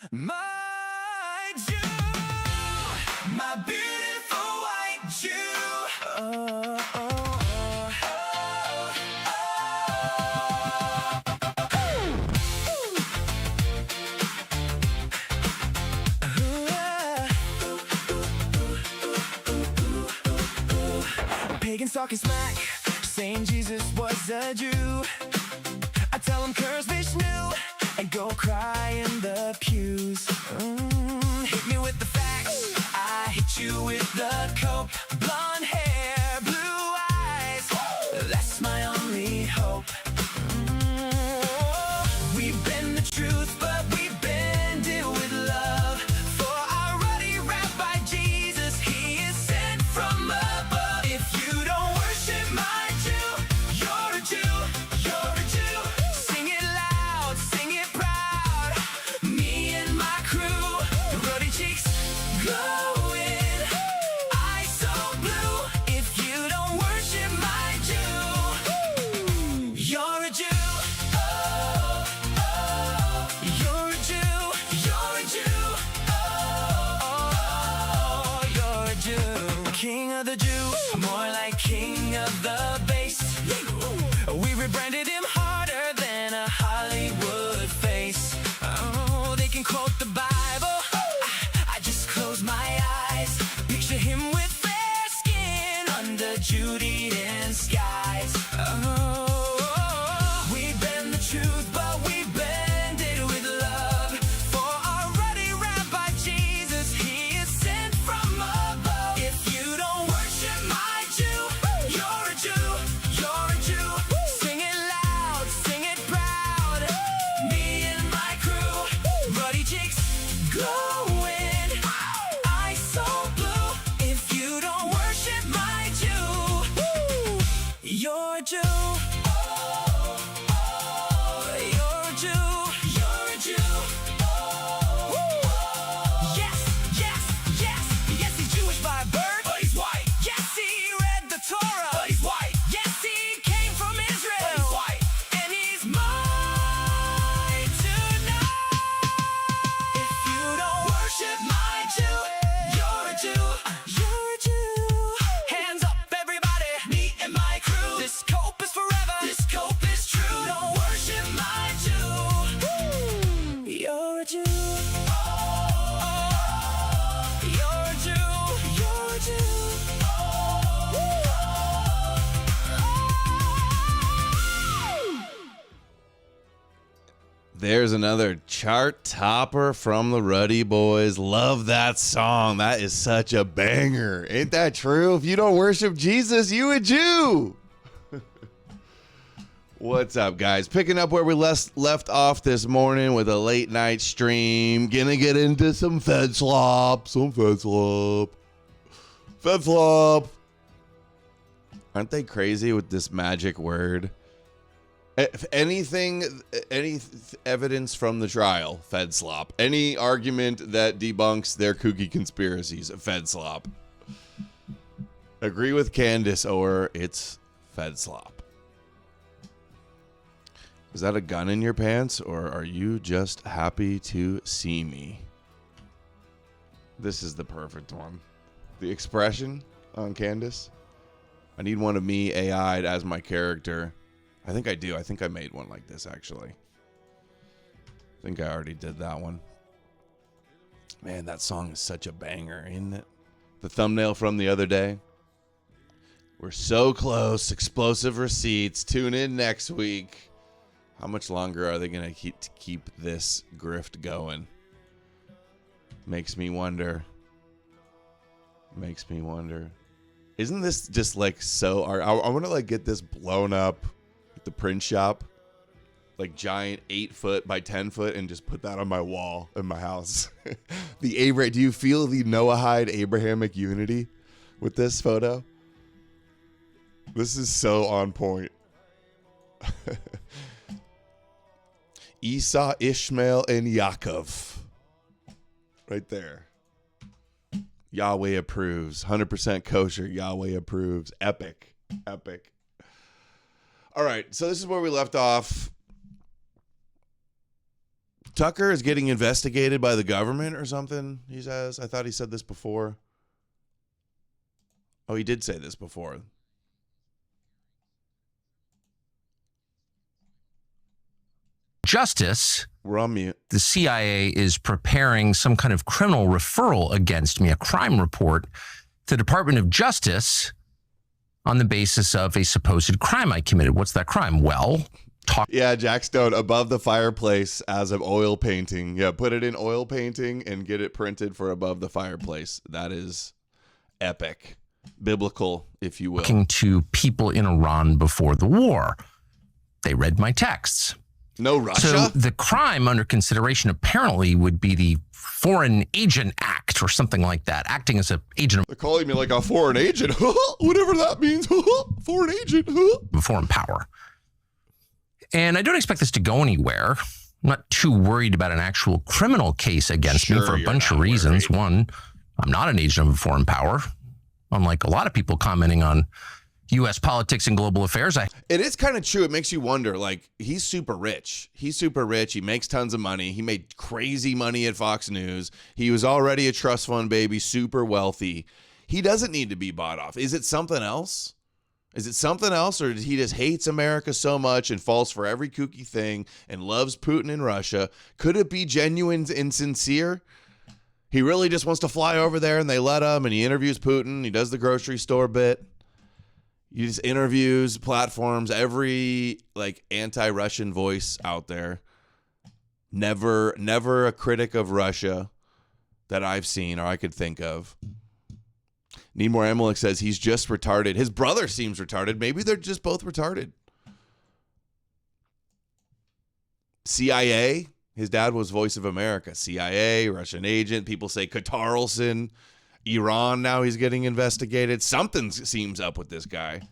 My Jew, my beautiful white Jew. Oh, oh, oh, oh. Pagans talking smack, saying Jesus was a Jew. I tell them curse Vishnu and go cry in the pews. Hit me with the facts, I hit you with the coke. Blonde hair, blue eyes, that's my only hope. We've been the truth, but we bend it with love. For our ruddy rabbi Jesus, he is sent from above. If you don't worship my Jew, you're a Jew, you're a Jew. Sing it loud, sing it proud. Me and my crew, ruddy cheeks glowing, eyes so blue. If you don't worship my Jew, you're a Jew. Oh, oh, you're a Jew, you're a Jew. Oh, you're a Jew. King of the Jew, more like king of the bass. We rebranded him harder than a Hollywood face. Oh, they can quote the Bible, I just close my eyes. Picture him with fair skin under Judean skies. Oh, we bend the truth, but we bend it with love. For our ruddy rabbi Jesus, he is sent from above. If you don't worship my Jew, you're a Jew, you're a Jew. Sing it loud, sing it proud. Me and my crew, ruddy cheeks glowing, eyes so blue. If you don't worship my Jew, you're a Jew. Oh, you're a Jew, you're a Jew. Oh, yes, yes, yes, yes, he's Jewish by birth, but he's white. Yes, he read the Torah, but he's white. Yes, he came from Israel, but he's white. And he's mine tonight. If you don't worship my Jew, you're a Jew, you're a Jew. Hands up, everybody, me and my crew. This cope is forever, this cope is true. Don't worship my Jew, you're a Jew. Oh, you're a Jew, you're a Jew. There's another chart topper from the Ruddy Boys. Love that song. That is such a banger. Ain't that true? If you don't worship Jesus, you a Jew. What's up, guys? Picking up where we left off this morning with a late night stream. Gonna get into some Fed slop. Fed slop. Aren't they crazy with this magic word? If any evidence from the trial, Fed slop. Any argument that debunks their kooky conspiracies, Fed slop. Agree with Candace, or it's Fed slop. Is that a gun in your pants, or are you just happy to see me? This is the perfect one. The expression on Candace. I need one of me AI'd as my character. I think I do. I think I made one like this, actually. I think I already did that one. Man, that song is such a banger, isn't it? The thumbnail from the other day. We're so close. Explosive receipts. Tune in next week. How much longer are they going to keep this grift going? Makes me wonder. Makes me wonder. Isn't this just like so... I want to like get this blown up at the print shop. Like giant 8-foot by 10-foot and just put that on my wall in my house. Do you feel the Noahide Abrahamic unity with this photo? This is so on point. Esau, Ishmael, and Yaakov. Right there. Yahweh approves. 100% kosher. Yahweh approves. Epic. Epic. All right. So this is where we left off. Tucker is getting investigated by the government or something, he says. I thought he said this before. Oh, he did say this before. Justice. We're on mute. The CIA is preparing some kind of criminal referral against me, a crime report to the Department of Justice on the basis of a supposed crime I committed. What's that crime? Well, Yeah, Jack Stone, above the fireplace as of oil painting. Yeah, put it in oil painting and get it printed for above the fireplace. That is epic. Biblical, if you will. talking to people in Iran before the war. They read my texts. No Russia? So the crime under consideration apparently would be the Foreign Agent Act or something like that, acting as an agent They're calling me like a foreign agent. Whatever that means. Foreign agent. of a foreign power. And I don't expect this to go anywhere. I'm not too worried about an actual criminal case against me Sure, for a you're bunch of not reasons. worried. One, I'm not an agent of a foreign power. Unlike a lot of people commenting on U.S. politics and global affairs, It is kind of true. It makes you wonder, like, he's super rich. He's super rich. He makes tons of money. He made crazy money at Fox News. He was already a trust fund baby, super wealthy. He doesn't need to be bought off. Is it something else? Is it something else, or he just hates America so much and falls for every kooky thing and loves Putin and Russia? Could it be genuine and sincere? He really just wants to fly over there and they let him, and he interviews Putin. He does the grocery store bit. He just interviews, platforms, every like anti-Russian voice out there. Never a critic of Russia that I've seen or I could think of. Need More Emmerich says he's just retarded. His brother seems retarded. Maybe they're just both retarded. CIA. His dad was Voice of America. CIA, Russian agent. People say Katarlson. Iran, now he's getting investigated. Something seems up with this guy.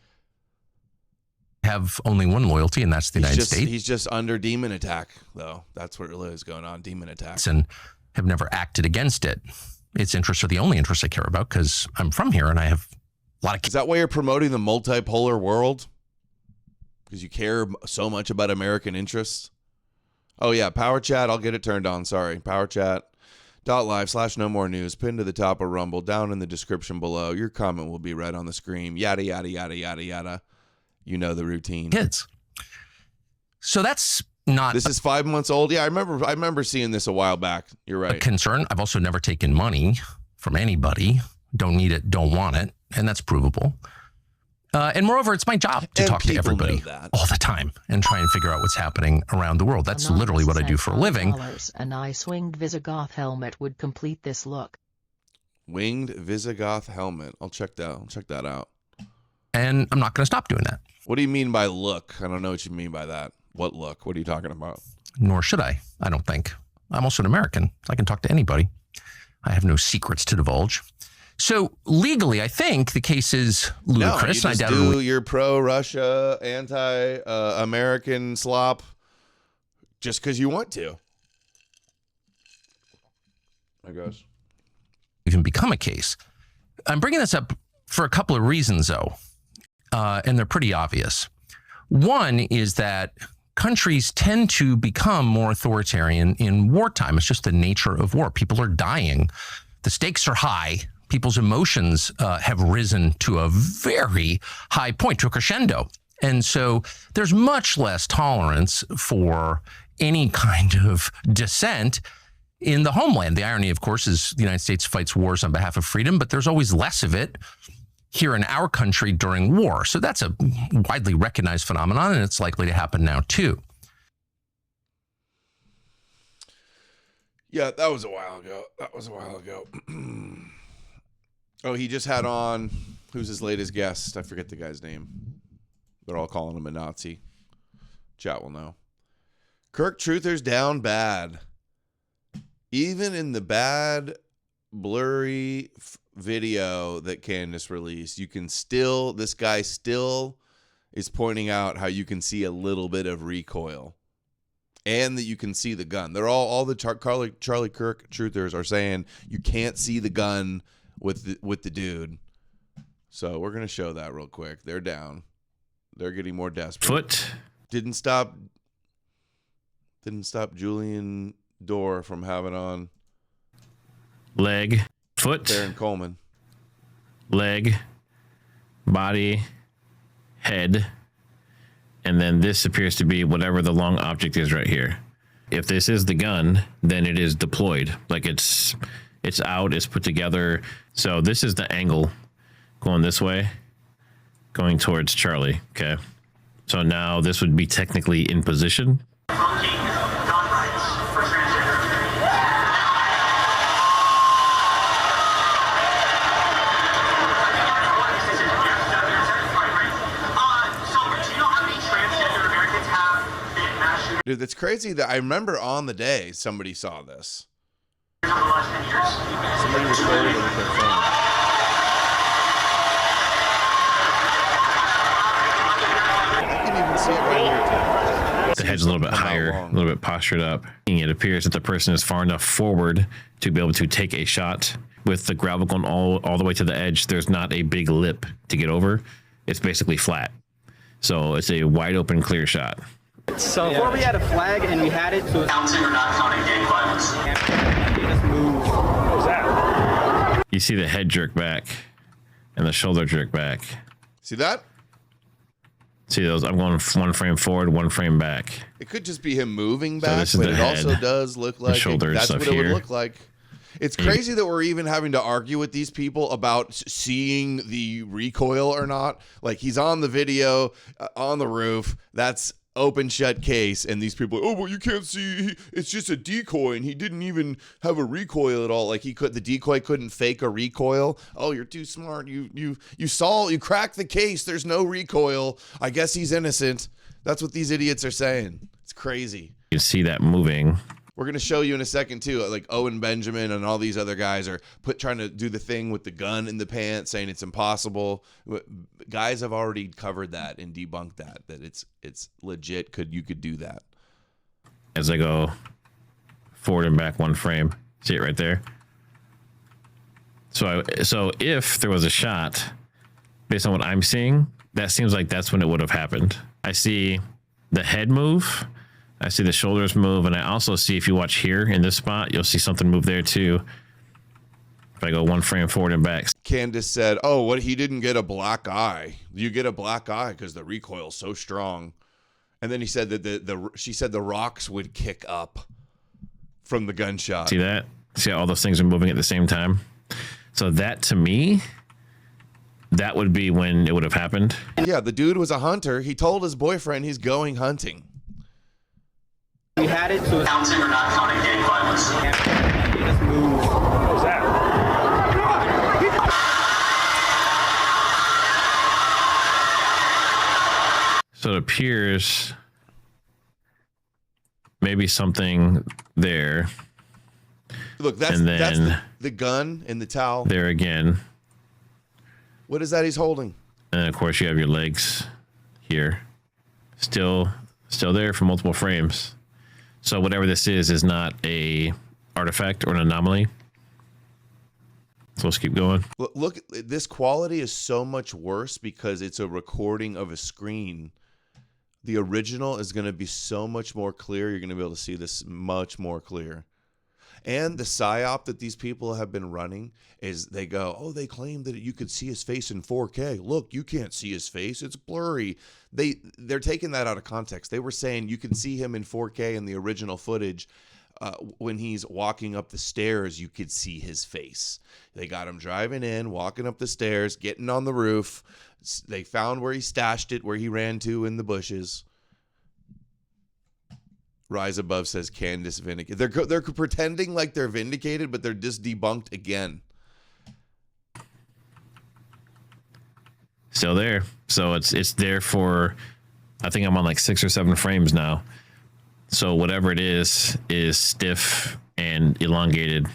have only one loyalty, and that's the United States. He's just under demon attack, though. That's what really is going on, demon attack. And have never acted against it. Its interests are the only interests I care about because I'm from here and I have a lot of Is that why you're promoting the multipolar world? Because you care so much about American interests? Oh, yeah, Power Chat. I'll get it turned on. Sorry. powerchat.live/knowmorenews. Pinned to the top of Rumble. Down in the description below. Your comment will be read on the screen. Yada, yada, yada, yada, yada. You know the routine. kids. So that's not This is 5 months old. Yeah, I remember seeing this a while back. You're a right. concern. I've also never taken money from anybody. Don't need it, don't want it. And that's provable. And moreover, it's my job to And talk to people everybody know that. all the time and try and figure out what's happening around the world. That's literally what I do for a living. A nice winged Visigoth helmet would complete this look. Winged Visigoth helmet. I'll check that out. And I'm not going to stop doing that. What do you mean by look? I don't know what you mean by that. What look? What are you talking about? Nor should I don't think. I'm also an American. I can talk to anybody. I have no secrets to divulge. So legally, I think the case is ludicrous. No, you I just doubt do your pro-Russia, anti-American slop just because you want to. I guess. even become a case. I'm bringing this up for a couple of reasons, though, and they're pretty obvious. One is that countries tend to become more authoritarian in wartime. It's just the nature of war. People are dying. The stakes are high. People's emotions have risen to a very high point, to a crescendo. And so there's much less tolerance for any kind of dissent in the homeland. The irony, of course, is the United States fights wars on behalf of freedom, but there's always less of it here in our country during war. So that's a widely recognized phenomenon, and it's likely to happen now, too. Yeah, that was a while ago. Oh, he just had on, who's his latest guest? I forget the guy's name. They're all calling him a Nazi. Chat will know. Kirk Truther's down bad. Even in the bad, blurry video that Candace released, you can still, this guy still is pointing out how you can see a little bit of recoil. And that you can see the gun. They're all the Charlie Kirk truthers are saying you can't see the gun with the dude. So we're gonna show that real quick. They're down. They're getting more desperate. Foot. Didn't stop Julian door from having on leg, foot, Baron Coleman. leg, body, head, and then this appears to be whatever the long object is right here. If this is the gun, then it is deployed. Like it's out, it's put together. So this is the angle going this way, going towards Charlie. Okay. So now this would be technically in position. Dude, that's crazy that I remember on the day somebody saw this. Somebody recorded it with their phone. You can even see it right here, too. The head's a little bit higher, a little bit postured up. It appears that the person is far enough forward to be able to take a shot. With the gravel going all the way to the edge, there's not a big lip to get over. It's basically flat. So it's a wide open, clear shot. So before we had a flag and we had it, so counting or not counting gang violence. Just move. What was that? You see the head jerk back and the shoulder jerk back. See that? See those? I'm going one frame forward, one frame back. It could just be him moving So back, this is but the it head, also does look like shoulders that's up what it would here. look like. It's crazy that we're even having to argue with these people about seeing the recoil or not. Like, he's on the video on the roof. That's open shut case, and these people, oh, well, you can't see, it's just a decoy, and he didn't even have a recoil at all. Like, the decoy couldn't fake a recoil. Oh, you're too smart. You cracked the case. There's no recoil. I guess he's innocent. That's what these idiots are saying. It's crazy. You can see that moving. We're going to show you in a second, too. Like, Owen Benjamin and all these other guys are trying to do the thing with the gun in the pants, saying it's impossible. Guys have already covered that and debunked that it's legit. You could do that. As I go forward and back one frame, see it right there. So if there was a shot, based on what I'm seeing, that seems like that's when it would have happened. I see the head move. I see the shoulders move, and I also see, if you watch here in this spot, you'll see something move there too. If I go one frame forward and back. Candace said, oh, what, he didn't get a black eye. You get a black eye because the recoil's so strong. And then he said that she said the rocks would kick up from the gunshot. See that? See how all those things are moving at the same time? So that, to me, that would be when it would have happened. Yeah, the dude was a hunter. He told his boyfriend he's going hunting. we had it, so counting or not counting gang violence. Just move. What was that? So it appears maybe something there. Look, that's the gun and the towel. There again. What is that he's holding? And then of course you have your legs here. Still there for multiple frames. So whatever this is not a artifact or an anomaly. So let's keep going. Look, this quality is so much worse because it's a recording of a screen. The original is going to be so much more clear. You're going to be able to see this much more clear. And the psyop that these people have been running is they go, oh, they claim that you could see his face in 4K. Look, you can't see his face. It's blurry. They're taking that out of context. They were saying you can see him in 4K in the original footage. When he's walking up the stairs, you could see his face. They got him driving in, walking up the stairs, getting on the roof. They found where he stashed it, where he ran to in the bushes. Rise Above says Candace vindicated. They're pretending like they're vindicated, but they're just debunked again. Still there. So it's there for, I think I'm on like 6 or 7 frames now. So whatever it is stiff and elongated.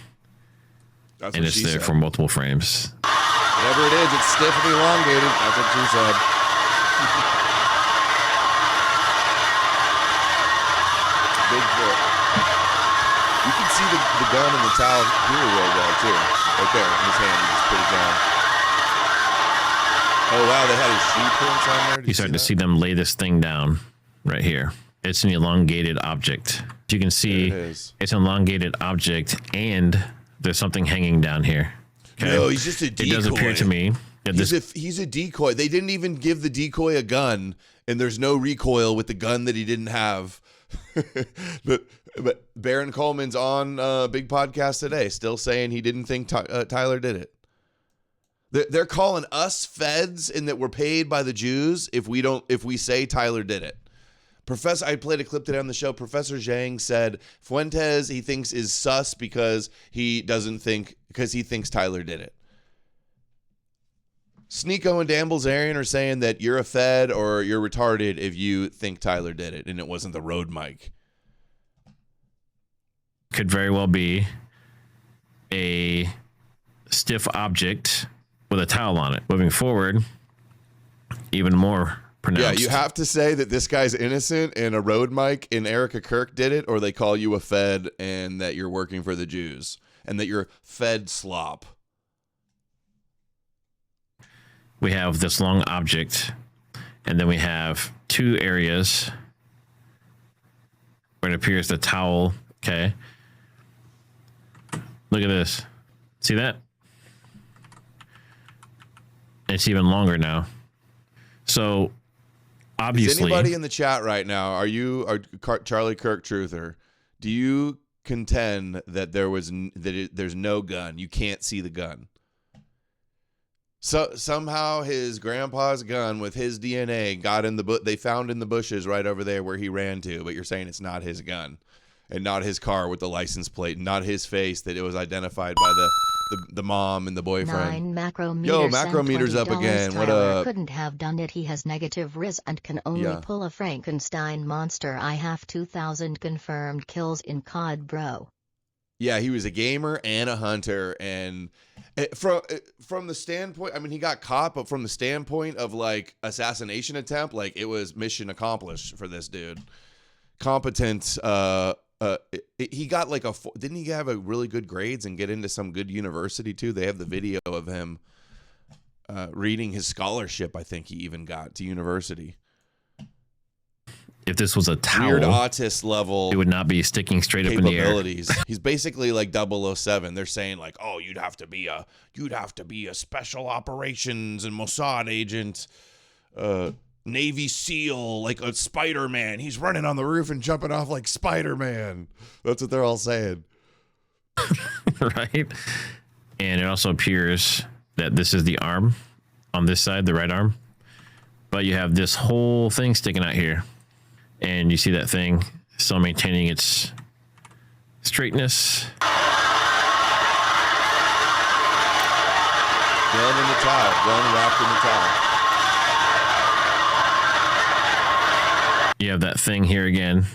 That's and what it's she there said. for multiple frames. Whatever it is, it's stiff and elongated. That's what she said. Bigfoot. You can see the gun and the towel here real well, too. Right there in his hand. He just put it down. Oh, wow. They had his shoe prints on there. You start to see them lay this thing down right here. It's an elongated object. You can see There it is. it's an elongated object and there's something hanging down here. Okay? No, he's just a decoy. It does appear to me that He's a decoy. They didn't even give the decoy a gun, and there's no recoil with the gun that he didn't have. but Baron Coleman's on big podcast today, still saying he didn't think Tyler did it. They're calling us feds and that we're paid by the Jews if we say Tyler did it. I played a clip today on the show. Professor Zhang said Fuentes he thinks is sus because he thinks Tyler did it. Sneeko and Damblezarian are saying that you're a fed or you're retarded if you think Tyler did it and it wasn't the road mic. could very well be a stiff object with a towel on it. Moving forward, even more pronounced. Yeah, you have to say that this guy's innocent and a road mic and Erica Kirk did it, or they call you a fed and that you're working for the Jews and that you're fed slop. We have this long object, and then we have two areas where it appears the towel. Okay. Look at this. See that? It's even longer now. So obviously, is anybody in the chat right now? Are you Charlie Kirk truther? Do you contend that there's no gun? You can't see the gun. So somehow his grandpa's gun with his DNA got in the they found in the bushes right over there where he ran to, but you're saying it's not his gun and not his car with the license plate, not his face, that it was identified by the mom and the boyfriend. 9 macrometers. Yo, macrometers up again. What up? Couldn't have done it. He has negative riz and can only pull a Frankenstein monster. I have 2,000 confirmed kills in COD, bro. Yeah, he was a gamer and a hunter, and from the standpoint, I mean, he got caught, but from the standpoint of like assassination attempt, like it was mission accomplished for this dude. Competent. He got like didn't he have a really good grades and get into some good university too? They have the video of him reading his scholarship. I think he even got to university. if this was a towel, Weird autist level, it would not be sticking straight up in the air. He's basically like 007. They're saying like, oh, you'd have to be a special operations and Mossad agent, Navy SEAL, like a Spider-Man. He's running on the roof and jumping off like Spider-Man. That's what they're all saying. Right? And it also appears that this is the arm on this side, the right arm. But you have this whole thing sticking out here. And you see that thing still maintaining its straightness. Gun in the towel. Gun wrapped in the towel. You have that thing here again.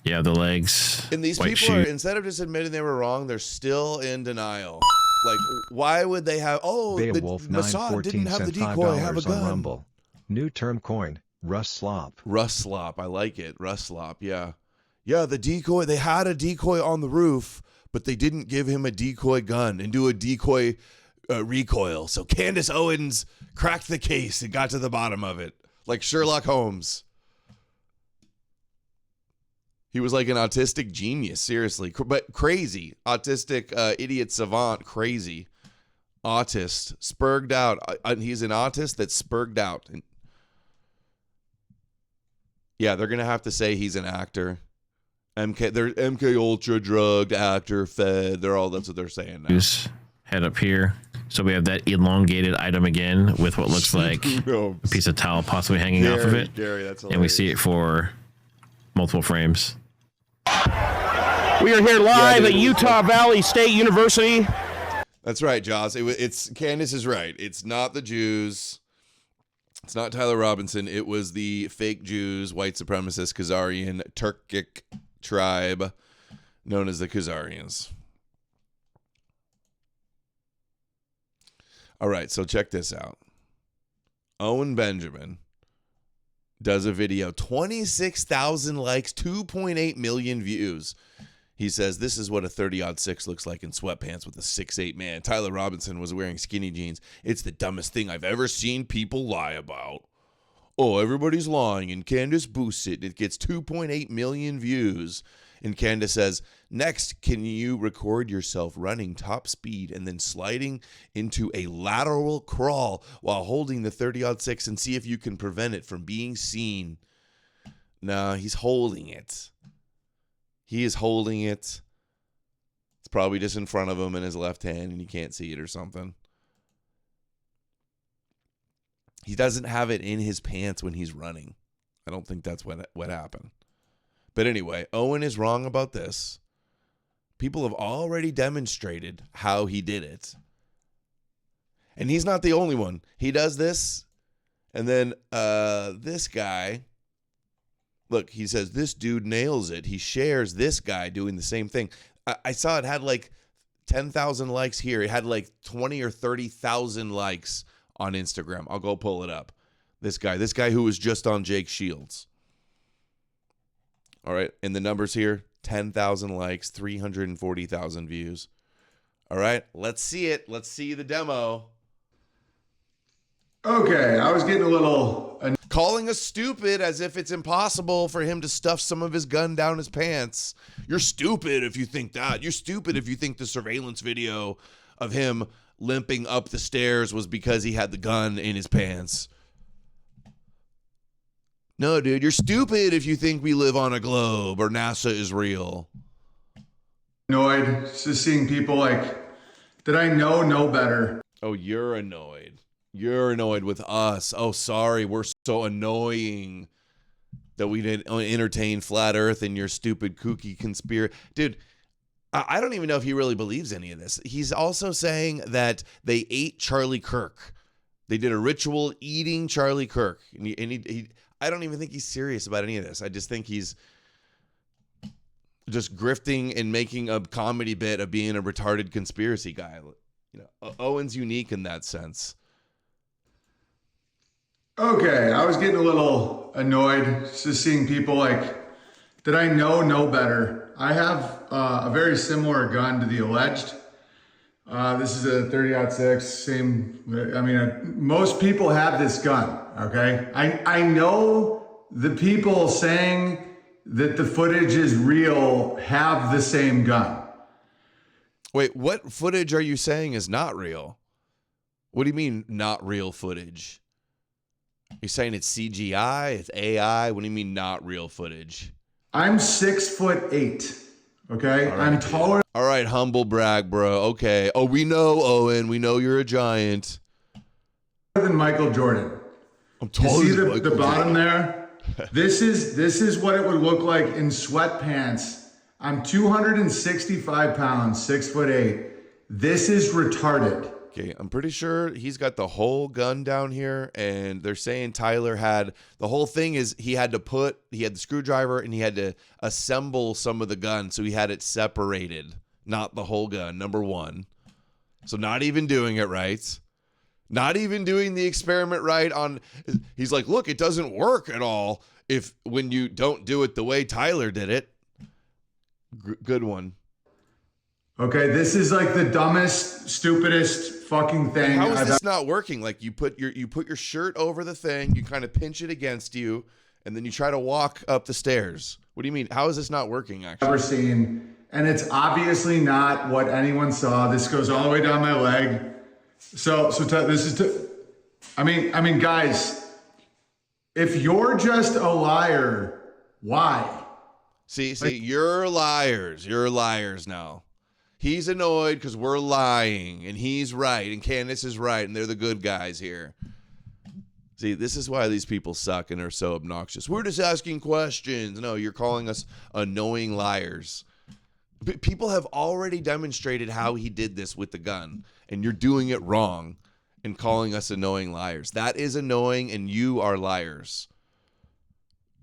You have the legs. And these people are, instead of just admitting they were wrong, they're still in denial. Like, why would they have? Oh, the Mossad didn't have the decoy. Have a gun. Rumble. New term coined. Rust slop. Rust slop. I like it. Rust slop. Yeah. Yeah, the decoy. They had a decoy on the roof, but they didn't give him a decoy gun and do a decoy recoil. So Candace Owens cracked the case and got to the bottom of it. Like Sherlock Holmes. He was like an autistic genius, seriously. But crazy. Autistic idiot savant, crazy. Autist. Spurged out. He's an autist that's spurged out. Yeah, they're going to have to say he's an actor. They're MK Ultra drugged actor, fed. That's what they're saying now. Head up here. So we have that elongated item again with what looks like a piece of towel possibly hanging off of it. Gary, that's hilarious. And we see it for multiple frames. We are here live at Utah Valley State University. That's right, Joss. It's Candace is right. It's not the Jews. It's not Tyler Robinson. It was the fake Jews, white supremacist Khazarian Turkic tribe known as the Khazarians. All right, so check this out. Owen Benjamin does a video, 26,000 likes, 2.8 million views. He says, this is what a 30-06 looks like in sweatpants with a 6'8 man. Tyler Robinson was wearing skinny jeans. It's the dumbest thing I've ever seen people lie about. Oh, everybody's lying, and Candace boosts it. It gets 2.8 million views. And Candace says, next, can you record yourself running top speed and then sliding into a lateral crawl while holding the 30-06 and see if you can prevent it from being seen? No, he's holding it. He is holding it. It's probably just in front of him in his left hand and you can't see it or something. He doesn't have it in his pants when he's running. I don't think that's what happened. But anyway, Owen is wrong about this. People have already demonstrated how he did it. And he's not the only one. He does this. And then this guy, look, he says, this dude nails it. He shares this guy doing the same thing. I saw it had like 10,000 likes here. It had like 20 or 30,000 likes on Instagram. I'll go pull it up. This guy who was just on Jake Shields. All right. And the numbers here, 10,000 likes, 340,000 views. All right. Let's see it. Let's see the demo. Okay. I was getting a little... Calling us stupid as if it's impossible for him to stuff some of his gun down his pants. You're stupid if you think that. You're stupid if you think the surveillance video of him limping up the stairs was because he had the gun in his pants. No, dude, you're stupid if you think we live on a globe or NASA is real. Annoyed just seeing people like that I know better. Oh, you're annoyed. You're annoyed with us. Oh, sorry, we're so annoying that we didn't entertain flat earth and your stupid kooky conspiracy. Dude, I don't even know if he really believes any of this. He's also saying that they ate Charlie Kirk. They did a ritual eating Charlie Kirk. And he I don't even think he's serious about any of this. I just think he's just grifting and making a comedy bit of being a retarded conspiracy guy. You know, Owen's unique in that sense. Okay, I was getting a little annoyed just seeing people like that I know better. I have a very similar gun to the alleged. This is a 30-06, same, I mean, most people have this gun, okay? I know the people saying that the footage is real have the same gun. Wait, what footage are you saying is not real? What do you mean not real footage? You're saying it's CGI, it's AI? What do you mean not real footage? I'm 6'8", okay? Right, I'm taller. All right, humble brag, bro. Okay. Oh, we know, Owen. We know you're a giant. Than Michael Jordan. I'm taller you see than the bottom there? This is what it would look like in sweatpants. I'm 265 pounds, 6'8". This is retarded. Okay, I'm pretty sure he's got the whole gun down here, and they're saying Tyler had the whole thing is he had the screwdriver and he had to assemble some of the gun, so he had it separated, not the whole gun, number one. So not even doing it right. Not even doing the experiment right on. He's like, look, it doesn't work at all when you don't do it the way Tyler did it. Good one. Okay, this is like the dumbest, stupidest fucking thing. How is this not working? Like you put your shirt over the thing, you kind of pinch it against you, and then you try to walk up the stairs. What do you mean? How is this not working? Actually, ever seen, and it's obviously not what anyone saw. This goes all the way down my leg. I mean, guys, if you're just a liar, why? See, you're liars. You're liars now. He's annoyed because we're lying, and he's right, and Candace is right, and they're the good guys here. See, this is why these people suck and are so obnoxious. We're just asking questions. No, you're calling us annoying liars. People have already demonstrated how he did this with the gun, and you're doing it wrong and calling us annoying liars. That is annoying, and you are liars.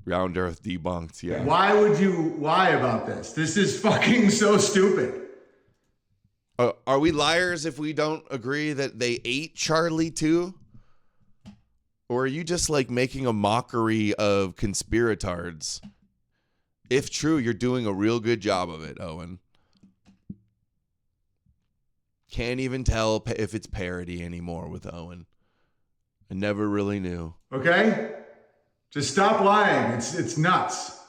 Round Earth debunked, yeah. Why would you lie about this? This is fucking so stupid. Are we liars if we don't agree that they ate Charlie too? Or are you just like making a mockery of conspiratards? If true, you're doing a real good job of it, Owen. Can't even tell if it's parody anymore with Owen. I never really knew. Okay? Just stop lying. It's nuts.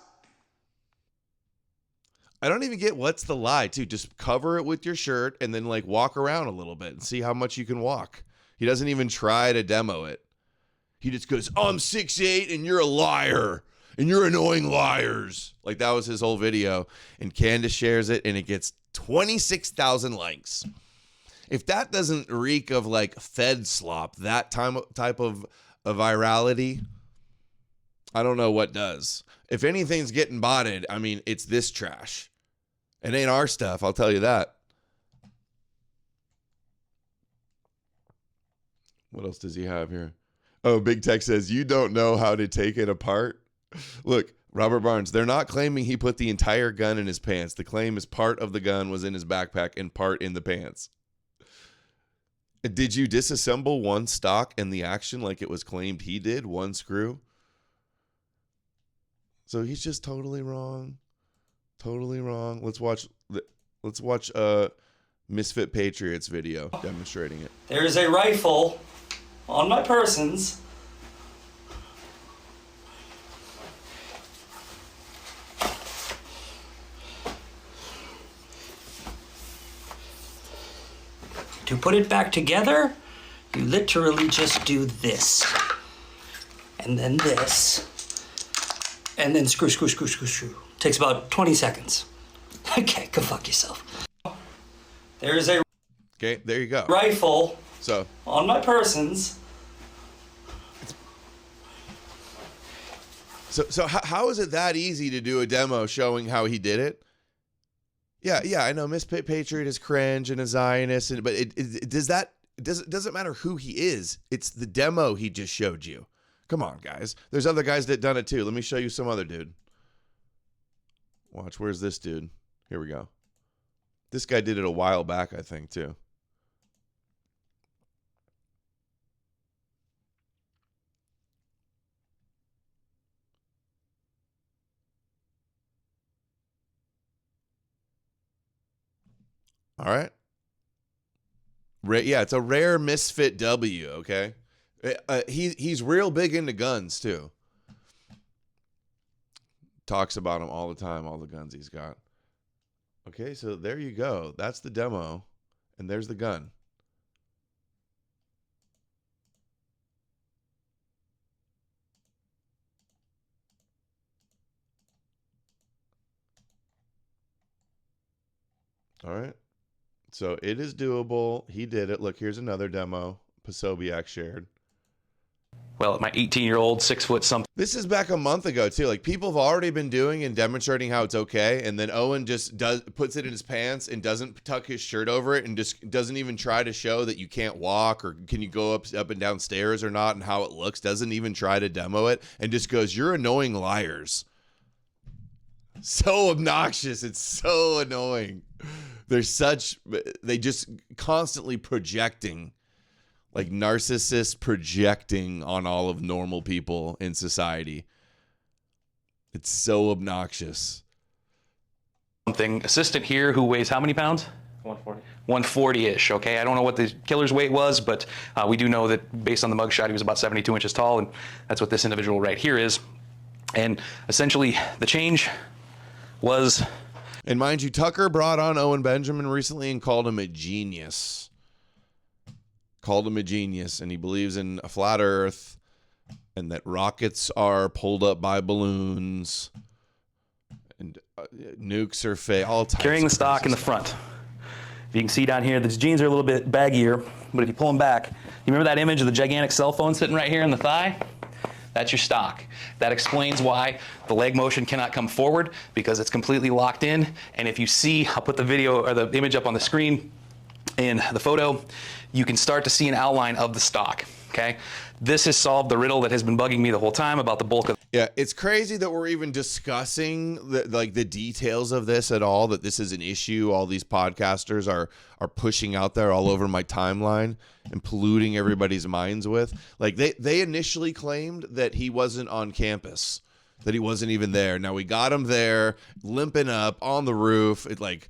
I don't even get what's the lie, too. Just cover it with your shirt and then like walk around a little bit and see how much you can walk. He doesn't even try to demo it. He just goes, I'm 6'8" and you're a liar and you're annoying liars. Like that was his whole video. And Candace shares it and it gets 26,000 likes. If that doesn't reek of like Fed slop, that type of virality, I don't know what does. If anything's getting botted, I mean, it's this trash. It ain't our stuff, I'll tell you that. What else does he have here? Oh, Big Tech says, you don't know how to take it apart. Look, Robert Barnes, they're not claiming he put the entire gun in his pants. The claim is part of the gun was in his backpack and part in the pants. Did you disassemble one stock in the action like it was claimed he did? One screw? So he's just totally wrong. Totally wrong. Let's watch Misfit Patriots video demonstrating it. There is a rifle on my persons. To put it back together, you literally just do this. And then this. And then screw, screw, screw, screw, screw. Takes about 20 seconds. Okay, go fuck yourself. There is a Okay, there you go. Rifle So on my persons. So how is it that easy to do a demo showing how he did it? Yeah, I know Misfit Patriot is cringe and a Zionist, but it doesn't matter who he is. It's the demo he just showed you. Come on, guys. There's other guys that done it too. Let me show you some other dude. Watch, where's this dude? Here we go. This guy did it a while back, I think, too. All right. Yeah, it's a rare Misfit W, okay? He's real big into guns, too. Talks about them all the time, all the guns he's got. Okay, so there you go. That's the demo, and there's the gun. All right. So it is doable. He did it. Look, here's another demo. Posobiec shared. Well, my 18-year-old, 6 foot something. This is back a month ago, too. Like, people have already been doing and demonstrating how it's okay, and then Owen just puts it in his pants and doesn't tuck his shirt over it and just doesn't even try to show that you can't walk or can you go up and down stairs or not and how it looks. Doesn't even try to demo it and just goes, you're annoying liars. So obnoxious. It's so annoying. They just constantly projecting, like narcissists projecting on all of normal people in society. It's so obnoxious. Something assistant here who weighs how many pounds? 140. 140-ish, okay? I don't know what the killer's weight was, but we do know that based on the mugshot, he was about 72 inches tall, and that's what this individual right here is. And essentially, the change was... And mind you, Tucker brought on Owen Benjamin recently and called him a genius. And he believes in a flat earth and that rockets are pulled up by balloons and nukes are fake, all types. Carrying the stock in the front. If you can see down here, these jeans are a little bit baggier, but if you pull them back, you remember that image of the gigantic cell phone sitting right here in the thigh? That's your stock. That explains why the leg motion cannot come forward, because it's completely locked in. And if you see, I'll put the video or the image up on the screen in the photo, you can start to see an outline of the stock, okay? This has solved the riddle that has been bugging me the whole time about the bulk of... Yeah, it's crazy that we're even discussing the details of this at all, that this is an issue all these podcasters are pushing out there all over my timeline and polluting everybody's minds with. Like, they initially claimed that he wasn't on campus, that he wasn't even there. Now we got him there, limping up on the roof. It like...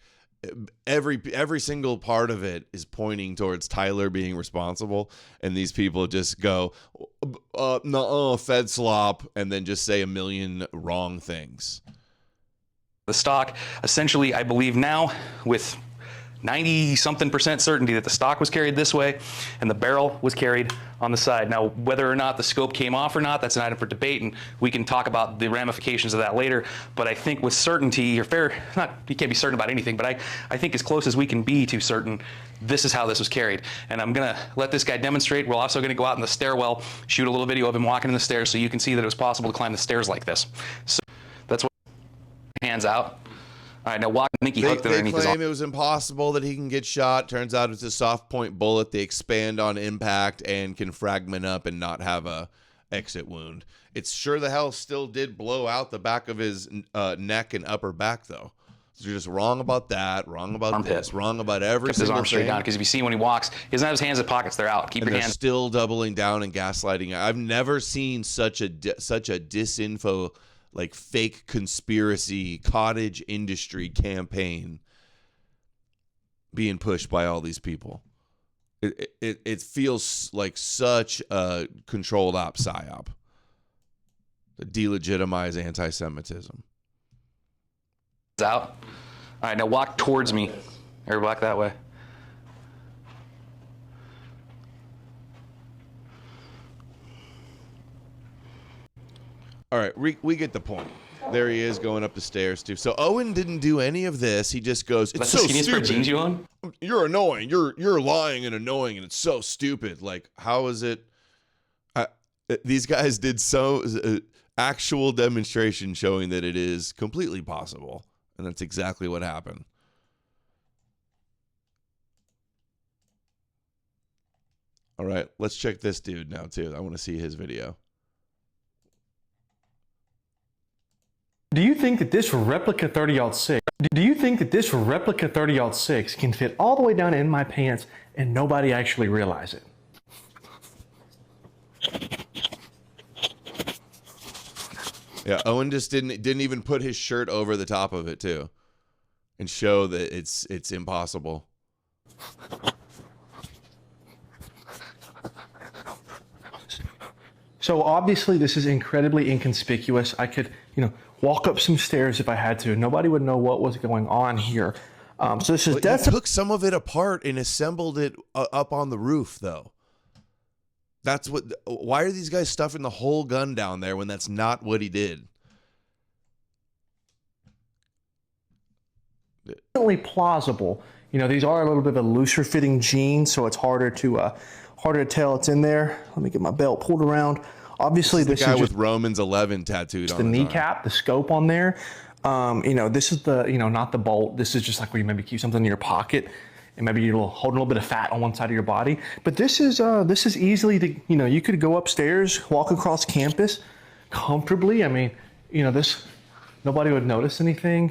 Every single part of it is pointing towards Tyler being responsible, and these people just go, no, Fed slop, and then just say a million wrong things. The stock, essentially, I believe now with 90-something% certainty that the stock was carried this way and the barrel was carried on the side. Now, whether or not the scope came off or not, that's an item for debate, and we can talk about the ramifications of that later. But I think with certainty, you can't be certain about anything, but I think as close as we can be to certain, this is how this was carried. And I'm gonna let this guy demonstrate. We're also gonna go out in the stairwell, shoot a little video of him walking in the stairs so you can see that it was possible to climb the stairs like this. So that's what, hands out. All right, now walk. I think he hooked it underneath his arm. They claim it was impossible that he can get shot. Turns out it's a soft point bullet. They expand on impact and can fragment up and not have a exit wound. It's sure the hell still did blow out the back of his neck and upper back, though. So you're just wrong about that, wrong about Armpit. this, wrong about every Kept his single arm straight thing. down, because if you see when he walks, he doesn't have his hands in pockets. They're out. Keep And your they're hands. still doubling down and gaslighting. I've never seen such a disinfo, like fake conspiracy cottage industry campaign being pushed by all these people. It feels like such a controlled op psyop to delegitimize anti-Semitism. It's out. All right, now walk towards me. Or walk that way. All right, we get the point. There he is going up the stairs too. So Owen didn't do any of this. He just goes, "It's That's so the skinniest pair of stupid. jeans you own? You're annoying. You're lying and annoying, and it's so stupid." Like, how is it? These guys did actual demonstration showing that it is completely possible, and that's exactly what happened. All right, let's check this dude now too. I want to see his video. Do you think that this replica 30-06? Do you think that this replica 30-06 can fit all the way down in my pants and nobody actually realize it? Yeah, Owen just didn't even put his shirt over the top of it too, and show that it's impossible. So obviously this is incredibly inconspicuous. I could, walk up some stairs if I had to. Nobody would know what was going on here. So this is He took some of it apart and assembled it up on the roof, though. That's what. Why are these guys stuffing the whole gun down there when that's not what he did? Definitely plausible. These are a little bit of a looser fitting jeans, so it's harder to tell it's in there. Let me get my belt pulled around. Obviously, this is guy just with Romans 11 tattooed on the his kneecap, arm. the scope on there. This is the, not the bolt. This is just like where you maybe keep something in your pocket, and maybe you're holding a little bit of fat on one side of your body. But this is easily to, you could go upstairs, walk across campus comfortably. I mean, this, nobody would notice anything.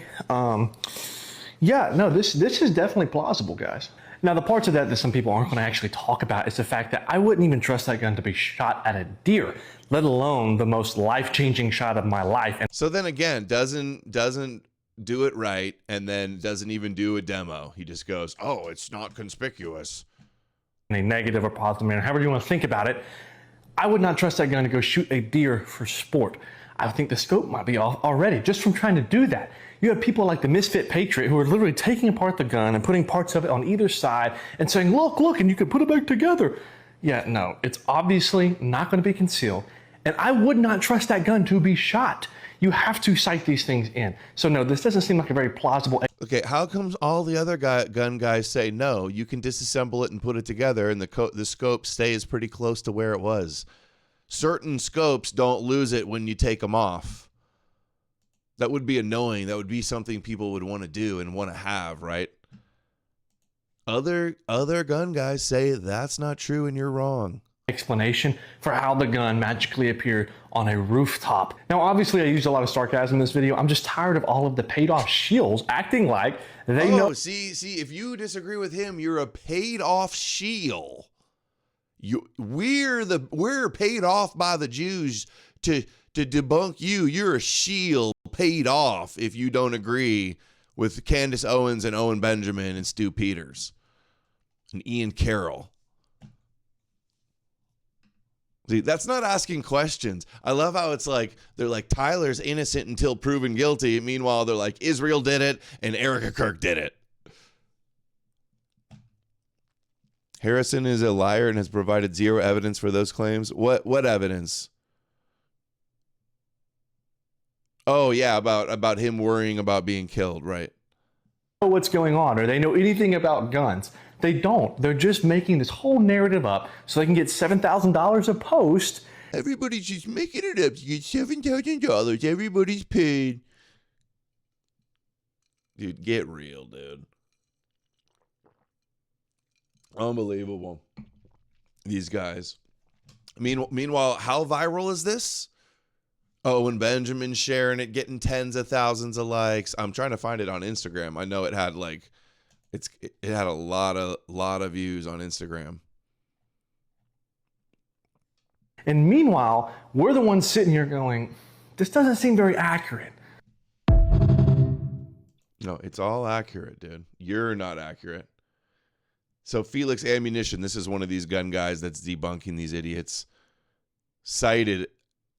This is definitely plausible, guys. Now, the parts of that some people aren't going to actually talk about is the fact that I wouldn't even trust that gun to be shot at a deer, let alone the most life-changing shot of my life. And so then again, doesn't do it right, and then doesn't even do a demo. He just goes, "Oh, it's not conspicuous." In a negative or positive manner, however you want to think about it, I would not trust that gun to go shoot a deer for sport. I think the scope might be off already just from trying to do that. You have people like the Misfit Patriot who are literally taking apart the gun and putting parts of it on either side and saying, look, and you can put it back together. Yeah, no, it's obviously not going to be concealed. And I would not trust that gun to be shot. You have to sight these things in. So no, this doesn't seem like a very plausible. Okay, how comes all the other gun guys say, no, you can disassemble it and put it together, and the scope stays pretty close to where it was? Certain scopes don't lose it when you take them off. That would be annoying. That would be something people would want to do and want to have, right? Other gun guys say that's not true and you're wrong. Explanation for how the gun magically appeared on a rooftop. Now, obviously, I used a lot of sarcasm in this video. I'm just tired of all of the paid-off shields acting like they know. See, if you disagree with him, you're a paid-off shield. We're paid off by the Jews to debunk you. You're a shield paid off if you don't agree with Candace Owens and Owen Benjamin and Stu Peters and Ian Carroll. See, that's not asking questions. I love how it's like, they're like, Tyler's innocent until proven guilty. Meanwhile, they're like, Israel did it and Erica Kirk did it. Harrison is a liar and has provided zero evidence for those claims. What evidence? Oh, yeah, about him worrying about being killed, right? What's going on, or they know anything about guns. They don't. They're just making this whole narrative up so they can get $7,000 a post. Everybody's just making it up to get $7,000. Everybody's paid. Dude, get real, dude. Unbelievable. These guys. Meanwhile, how viral is this? Oh, and Benjamin sharing it, getting tens of thousands of likes. I'm trying to find it on Instagram. I know it had like, it had a lot of views on Instagram. And meanwhile, we're the ones sitting here going, this doesn't seem very accurate. No, it's all accurate, dude. You're not accurate. So Felix Ammunition, this is one of these gun guys that's debunking these idiots, cited,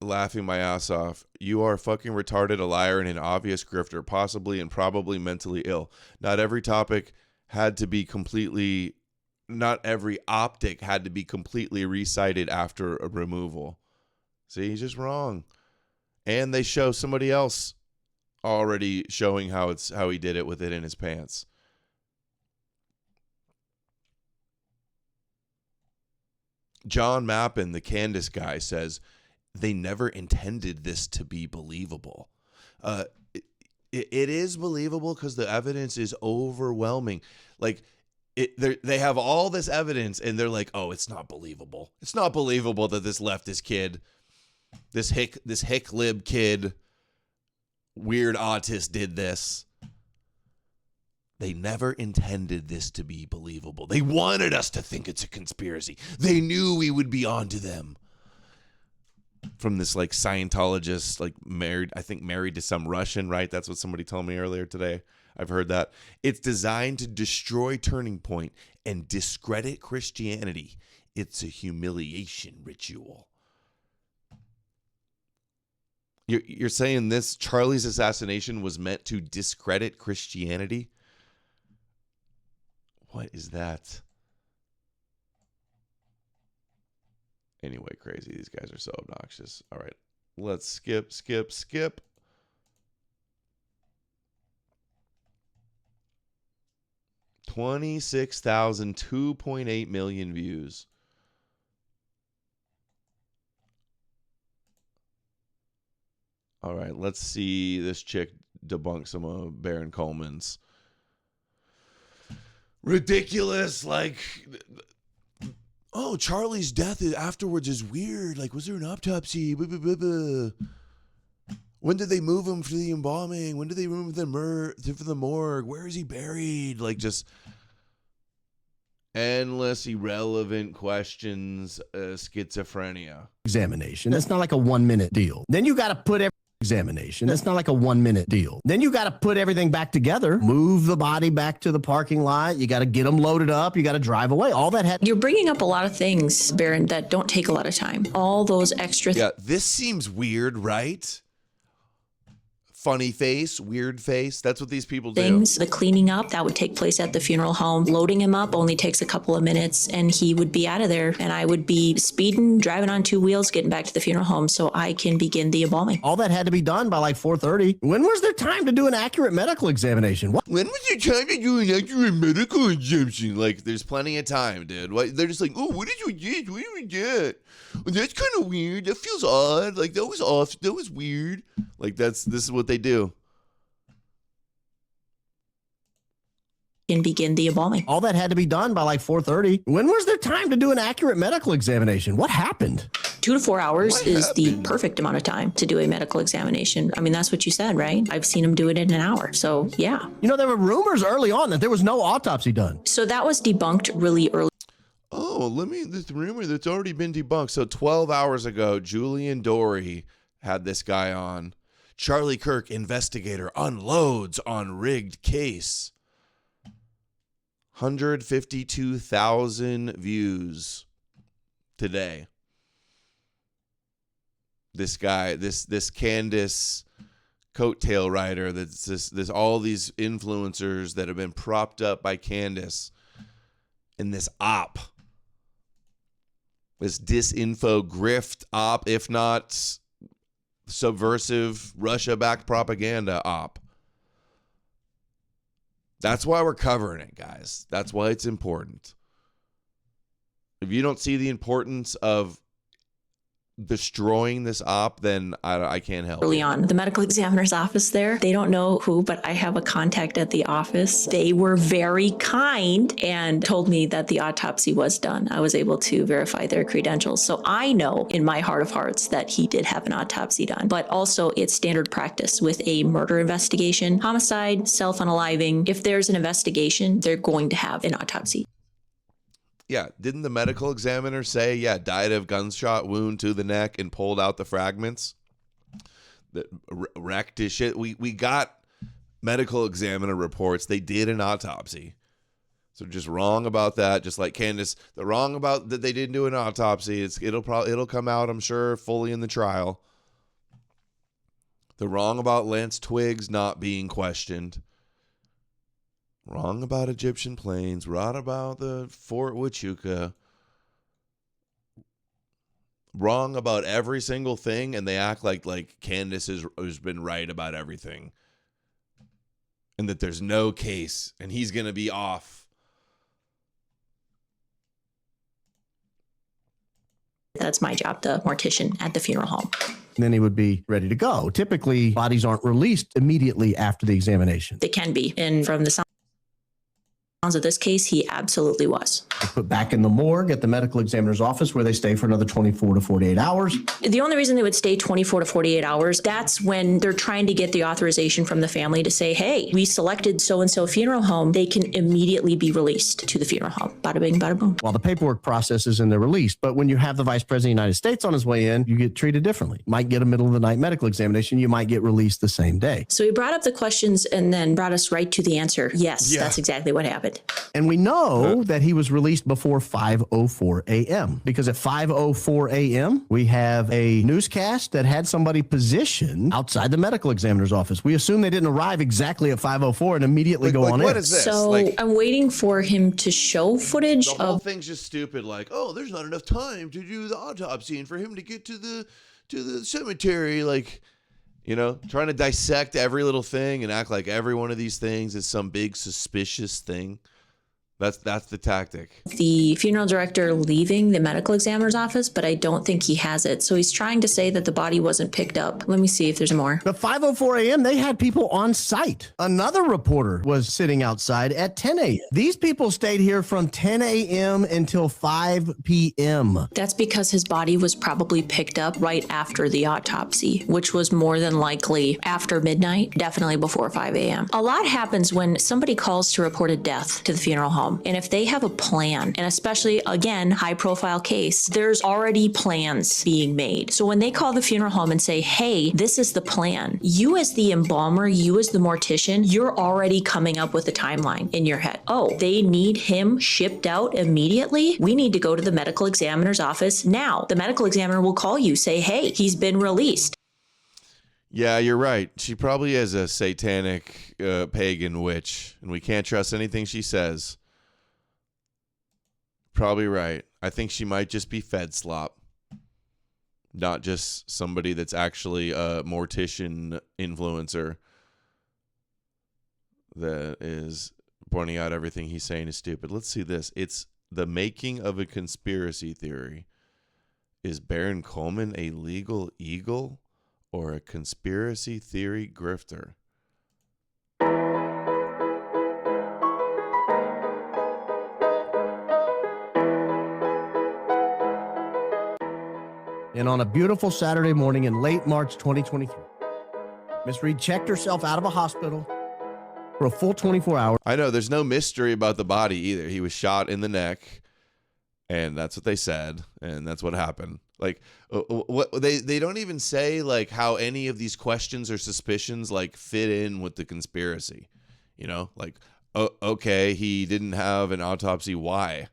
laughing my ass off, you are fucking retarded, a liar, and an obvious grifter, possibly and probably mentally ill. Not every optic had to be completely recited after a removal. See, he's just wrong. And they show somebody else already showing how he did it with it in his pants. John Mappin, the Candace guy, says they never intended this to be believable. It is believable because the evidence is overwhelming. Like, they have all this evidence and they're like, oh, it's not believable. It's not believable that this leftist kid, this hick lib kid, weird autist did this. They never intended this to be believable. They wanted us to think it's a conspiracy. They knew we would be onto them. From this like Scientologist, like married to some Russian, right? That's what somebody told me earlier today. I've heard that. It's designed to destroy Turning Point and discredit Christianity. It's a humiliation ritual. You're saying this Charlie's assassination was meant to discredit Christianity? What is that? Anyway, crazy. These guys are so obnoxious. All right. Let's skip. 26,000, 2.8 million views. All right. Let's see this chick debunk some of Baron Coleman's ridiculous, like, oh, Charlie's death afterwards is weird. Like, was there an autopsy? Blah, blah, blah, blah. When did they move him for the embalming? When did they move the for the morgue? Where is he buried? Like, just endless, irrelevant questions. Schizophrenia. Examination. That's not like a 1-minute deal. Then you got to put examination. That's not like a 1-minute deal. Then you got to put everything back together, move the body back to the parking lot. You got to get them loaded up. You got to drive away. All that You're bringing up a lot of things, Baron, that don't take a lot of time. All those extra Yeah, this seems weird, right? Funny face, weird face. That's what these people things. do. The cleaning up, that would take place at the funeral home. Loading him up only takes a couple of minutes and he would be out of there. And I would be speeding, driving on 2 wheels, getting back to the funeral home so I can begin the embalming. All that had to be done by like 4:30. When was there time to do an accurate medical examination? What? When was there time to do an accurate medical examination? Like, there's plenty of time, dude. What, they're just like, oh, what did you get? What did we get? Well, that's kind of weird. That feels odd. Like, that was off. That was weird. Like, this is what they do. And begin the embalming. All that had to be done by like 4:30. When was there time to do an accurate medical examination? What happened? 2 to 4 hours is the perfect amount of time to do a medical examination. I mean, that's what you said, right? I've seen him do it in an hour. So, yeah. You know, there were rumors early on that there was no autopsy done. So that was debunked really early. Oh, this rumor that's already been debunked. So 12 hours ago, Julian Dory had this guy on. Charlie Kirk, investigator, unloads on rigged case. 152,000 views today. this guy, this Candace coattail rider, that's this all these influencers that have been propped up by Candace in this op, this disinfo grift op, if not subversive Russia-backed propaganda op. That's why we're covering it, guys. That's why it's important. If you don't see the importance of destroying this op, then I can't help. Early on, the medical examiner's office there, they don't know who, but I have a contact at the office. They were very kind and told me that the autopsy was done. I was able to verify their credentials. So I know in my heart of hearts that he did have an autopsy done, but also it's standard practice with a murder investigation, homicide, self-unaliving. If there's an investigation, they're going to have an autopsy. Yeah, didn't the medical examiner say, died of gunshot wound to the neck and pulled out the fragments that wrecked his shit? We got medical examiner reports. They did an autopsy. So just wrong about that. Just like Candace, they're wrong about that they didn't do an autopsy. It'll come out, I'm sure, fully in the trial. They're wrong about Lance Twiggs not being questioned. Wrong about Egyptian planes. Wrong about the Fort Huachuca. Wrong about every single thing, and they act like Candace has been right about everything. And that there's no case, and he's going to be off. That's my job, the mortician at the funeral home. And then he would be ready to go. Typically, bodies aren't released immediately after the examination. They can be. And from the sounds of this case, he absolutely was. They're put back in the morgue at the medical examiner's office where they stay for another 24 to 48 hours. The only reason they would stay 24 to 48 hours, that's when they're trying to get the authorization from the family to say, hey, we selected so-and-so funeral home. They can immediately be released to the funeral home. Bada bing, bada boom. While the paperwork processes and they're released. But when you have the Vice President of the United States on his way in, you get treated differently. You might get a middle of the night medical examination. You might get released the same day. So he brought up the questions and then brought us right to the answer. Yes, that's exactly what happened. And we know that he was released before 5:04 a.m. because at 5:04 a.m., we have a newscast that had somebody positioned outside the medical examiner's office. We assume they didn't arrive exactly at 5:04 and immediately go on in. What is this? So I'm waiting for him to show footage the whole thing's just stupid. Like, oh, there's not enough time to do the autopsy and for him to get to the cemetery. Like, you know, trying to dissect every little thing and act like every one of these things is some big suspicious thing. That's the tactic. The funeral director leaving the medical examiner's office, but I don't think he has it. So he's trying to say that the body wasn't picked up. Let me see if there's more. At 5:04 a.m., they had people on site. Another reporter was sitting outside at 10 a.m. These people stayed here from 10 a.m. until 5 p.m. That's because his body was probably picked up right after the autopsy, which was more than likely after midnight, definitely before 5 a.m. A lot happens when somebody calls to report a death to the funeral home. And if they have a plan, and especially, again, high profile case, there's already plans being made. So when they call the funeral home and say, hey, this is the plan, you as the embalmer, you as the mortician, you're already coming up with a timeline in your head. Oh, they need him shipped out immediately? We need to go to the medical examiner's office now. The medical examiner will call you, say, hey, he's been released. Yeah, you're right. She probably is a satanic pagan witch, and we can't trust anything she says. Probably right. I think she might just be fed slop. Not just somebody that's actually a mortician influencer that is pointing out everything he's saying is stupid. Let's see this. It's the making of a conspiracy theory. Is Baron Coleman a legal eagle or a conspiracy theory grifter? And on a beautiful Saturday morning in late March 2023, Miss Reed checked herself out of a hospital for a full 24 hours. I know there's no mystery about the body either. He was shot in the neck, and that's what they said, and that's what happened. Like, what they don't even say like how any of these questions or suspicions like fit in with the conspiracy. You know, like, oh, okay, he didn't have an autopsy. Why?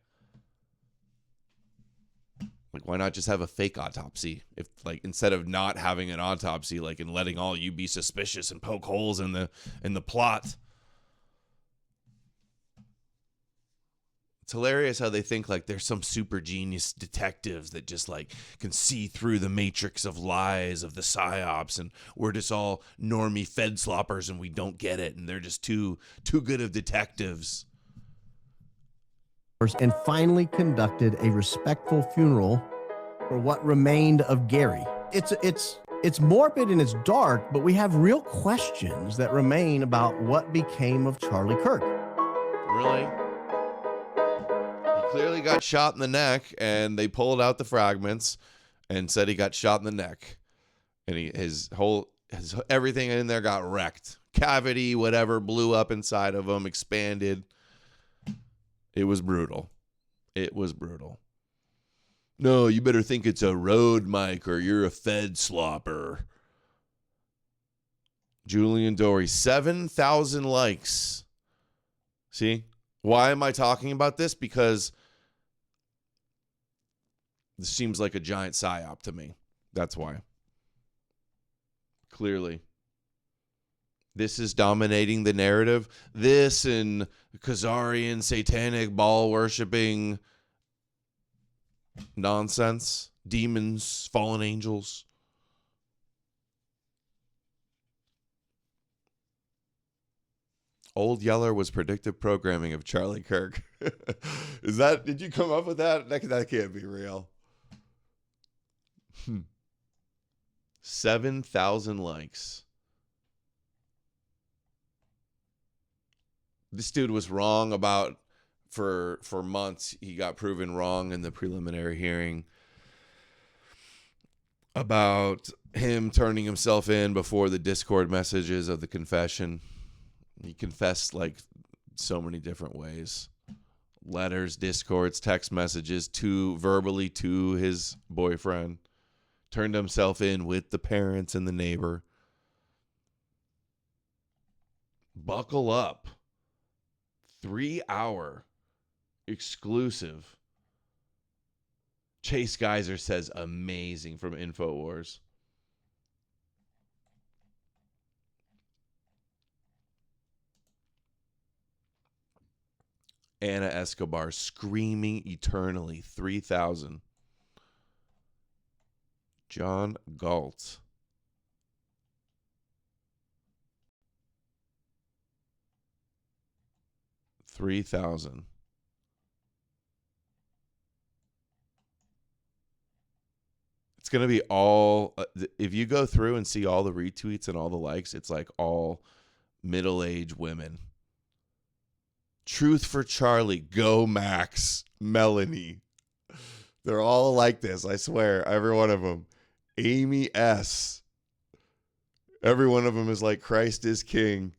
Like, why not just have a fake autopsy? If, like, instead of not having an autopsy, like, and letting all you be suspicious and poke holes in the plot. It's hilarious how they think like there's some super genius detectives that just like can see through the matrix of lies of the psyops, and we're just all normie fed sloppers and we don't get it, and they're just too good of detectives. And finally conducted a respectful funeral for what remained of Gary. It's morbid and it's dark, but we have real questions that remain about what became of Charlie Kirk. Really? He clearly got shot in the neck, and they pulled out the fragments and said he got shot in the neck. And his everything in there got wrecked. Cavity, whatever, blew up inside of him, expanded. It was brutal. It was brutal. No, you better think it's a road mic or you're a fed slopper. Julian Dory, 7,000 likes. See? Why am I talking about this? Because this seems like a giant psyop to me. That's why. Clearly. This is dominating the narrative. This and Khazarian satanic ball worshipping nonsense. Demons, fallen angels. Old Yeller was predictive programming of Charlie Kirk. Did you come up with that? That can't be real. 7,000 likes. This dude was wrong about, for months, he got proven wrong in the preliminary hearing about him turning himself in before the Discord messages of the confession. He confessed like so many different ways. Letters, Discords, text messages, verbally to his boyfriend. Turned himself in with the parents and the neighbor. Buckle up. 3-hour exclusive. Chase Geyser says amazing from InfoWars. Anna Escobar screaming eternally. 3,000. John Galt. 3,000. It's going to be all, if you go through and see all the retweets and all the likes, it's like all middle-aged women. Truth for Charlie, go Max, Melanie. They're all like this, I swear, every one of them. Amy S. Every one of them is like Christ is King.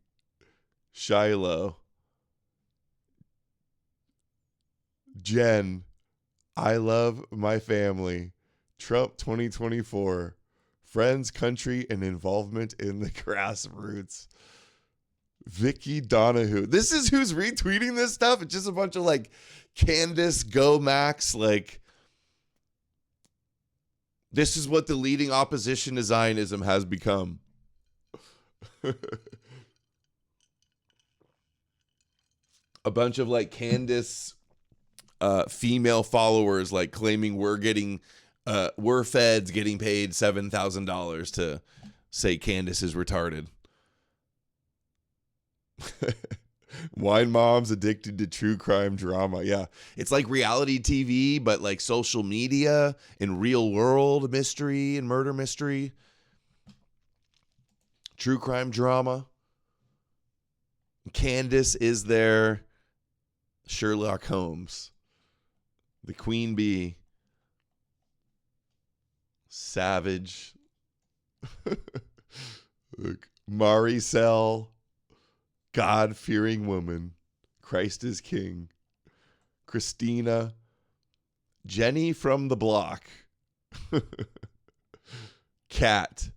Shiloh. Jen, I love my family. Trump 2024. Friends, country, and involvement in the grassroots. Vicky Donahue. This is who's retweeting this stuff. It's just a bunch of like Candace, Go Max. Like, this is what the leading opposition to Zionism has become. A bunch of like Candace female followers like claiming we're feds getting paid $7,000 to say Candace is retarded. Wine moms addicted to true crime drama. Yeah. It's like reality TV, but like social media and real world mystery and murder mystery. True crime drama. Candace is their Sherlock Holmes. The Queen Bee. Savage. Look, Maricel. God-fearing woman. Christ is King. Christina. Jenny from the block. Kat.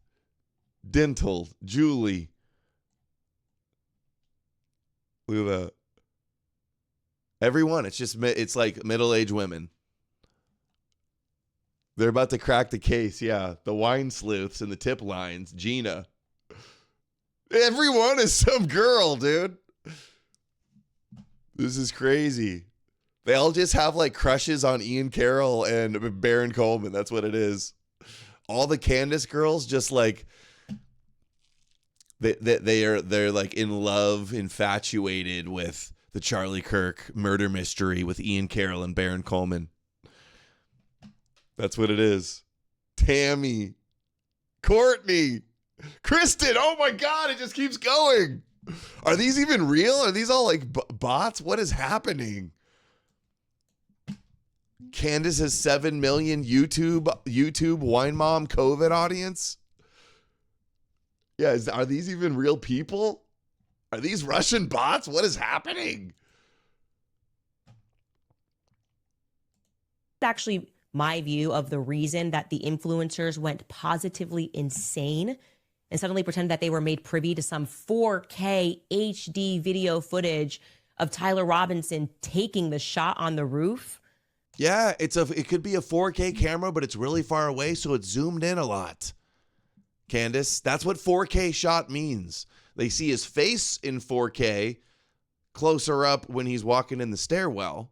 Dental. Julie. Look at that. Everyone. It's like middle-aged women. They're about to crack the case. Yeah. The wine sleuths and the tip lines. Gina. Everyone is some girl, dude. This is crazy. They all just have like crushes on Ian Carroll and Baron Coleman. That's what it is. All the Candace girls just like they're like in love, infatuated with the Charlie Kirk murder mystery with Ian Carroll and Baron Coleman. That's what it is. Tammy, Courtney, Kristen. Oh my God, it just keeps going. Are these even real? Are these all like bots? What is happening? Candace has 7 million YouTube wine mom COVID audience. Yeah, are these even real people? Are these Russian bots? What is happening? Actually, my view of the reason that the influencers went positively insane and suddenly pretended that they were made privy to some 4K HD video footage of Tyler Robinson taking the shot on the roof. Yeah, it could be a 4K camera, but it's really far away, so it's zoomed in a lot. Candace, that's what 4K shot means. They see his face in 4K closer up when he's walking in the stairwell.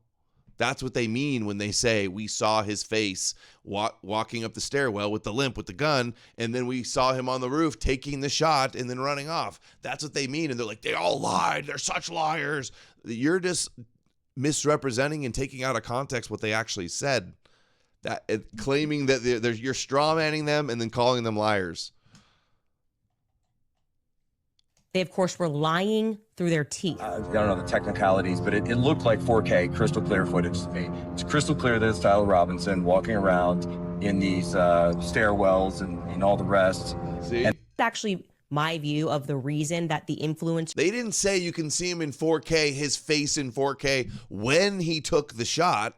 That's what they mean when they say we saw his face walking up the stairwell with the limp with the gun, and then we saw him on the roof taking the shot and then running off. That's what they mean. And they're like, they all lied. They're such liars. You're just misrepresenting and taking out of context what they actually said. Claiming that you're strawmanning them and then calling them liars. They, of course, were lying through their teeth. I don't know the technicalities, but it looked like 4K crystal clear footage to me. It's crystal clear that it's Tyler Robinson walking around in these stairwells and all the rest. See? It's actually my view of the reason that the influence. They didn't say you can see him in 4K, his face in 4K when he took the shot.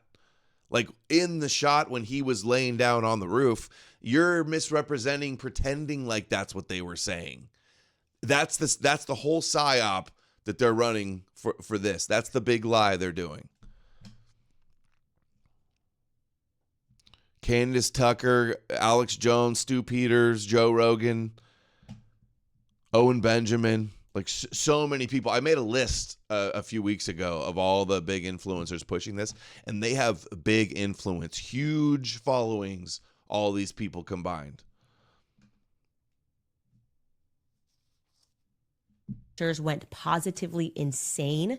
Like in the shot when he was laying down on the roof. You're misrepresenting, pretending like that's what they were saying. That's the whole psyop that they're running for this. That's the big lie they're doing. Candace Tucker, Alex Jones, Stu Peters, Joe Rogan, Owen Benjamin, like so many people. I made a list a few weeks ago of all the big influencers pushing this, and they have big influence, huge followings, all these people combined. Went positively insane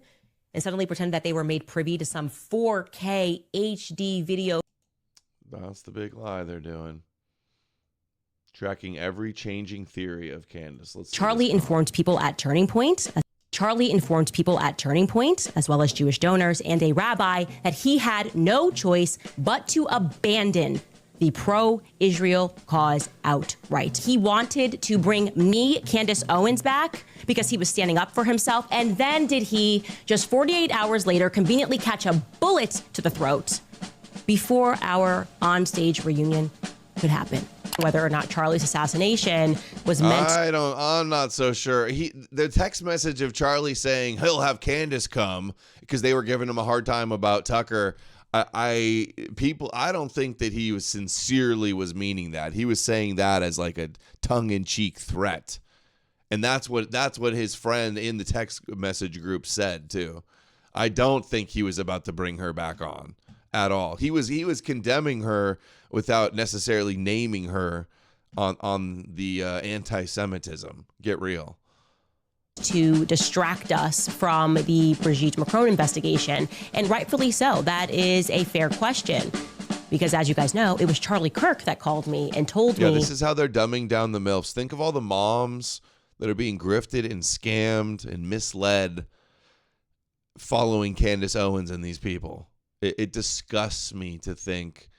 and suddenly pretended that they were made privy to some 4K HD video. That's the big lie they're doing. Tracking every changing theory of Candace. Charlie informed people at Turning Point. Charlie informed people at Turning Point, as well as Jewish donors and a rabbi, that he had no choice but to abandon the pro-Israel cause outright. He wanted to bring me, Candace Owens, back because he was standing up for himself. And then did he, just 48 hours later, conveniently catch a bullet to the throat before our on-stage reunion could happen. Whether or not Charlie's assassination was meant. I'm not so sure. The text message of Charlie saying he'll have Candace come because they were giving him a hard time about Tucker. I don't think that he was sincerely was meaning that. He was saying that as like a tongue-in-cheek threat. And that's what his friend in the text message group said too. I don't think he was about to bring her back on at all. He was condemning her without necessarily naming her on the anti-Semitism. Get real. To distract us from the Brigitte Macron investigation, and rightfully so. That is a fair question, because as you guys know, it was Charlie Kirk that called me and told me. Yeah, this is how they're dumbing down the MILFs. Think of all the moms that are being grifted and scammed and misled following Candace Owens and these people. It disgusts me to think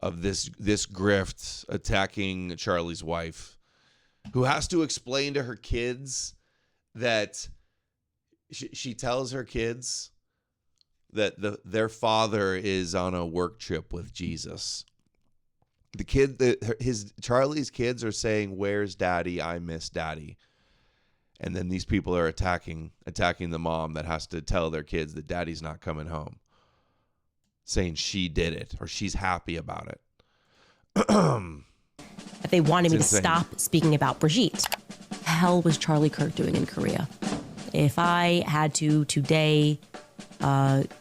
of this grift attacking Charlie's wife, who has to explain to her kids that she tells her kids that their father is on a work trip with Jesus. Charlie's kids are saying, "Where's Daddy? I miss Daddy." And then these people are attacking the mom that has to tell their kids that Daddy's not coming home. saying she did it or she's happy about it. That they wanted me to stop speaking about Brigitte. Hell was Charlie Kirk doing in Korea? If I had to today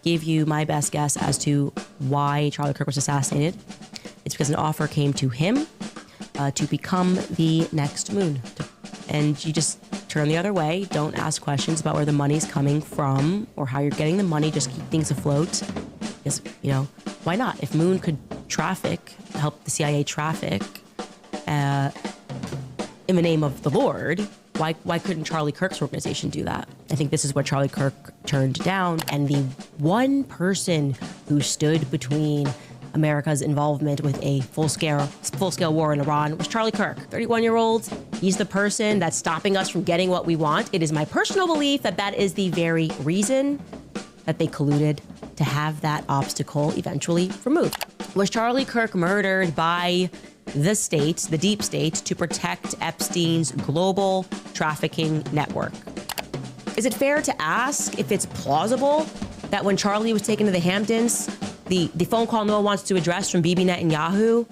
give you my best guess as to why Charlie Kirk was assassinated, it's because an offer came to him to become the next moon. And you just turn the other way. Don't ask questions about where the money's coming from or how you're getting the money. Just keep things afloat. Because, you know, why not? If Moon could help the CIA traffic in the name of the Lord, why couldn't Charlie Kirk's organization do that? I think this is what Charlie Kirk turned down. And the one person who stood between America's involvement with a full-scale war in Iran was Charlie Kirk, 31-year-old. He's the person that's stopping us from getting what we want. It is my personal belief that that is the very reason that they colluded to have that obstacle eventually removed. Was Charlie Kirk murdered by the state, the deep state, to protect Epstein's global trafficking network? Is it fair to ask if it's plausible that when Charlie was taken to the Hamptons, the phone call no one wants to address from Bibi Netanyahu,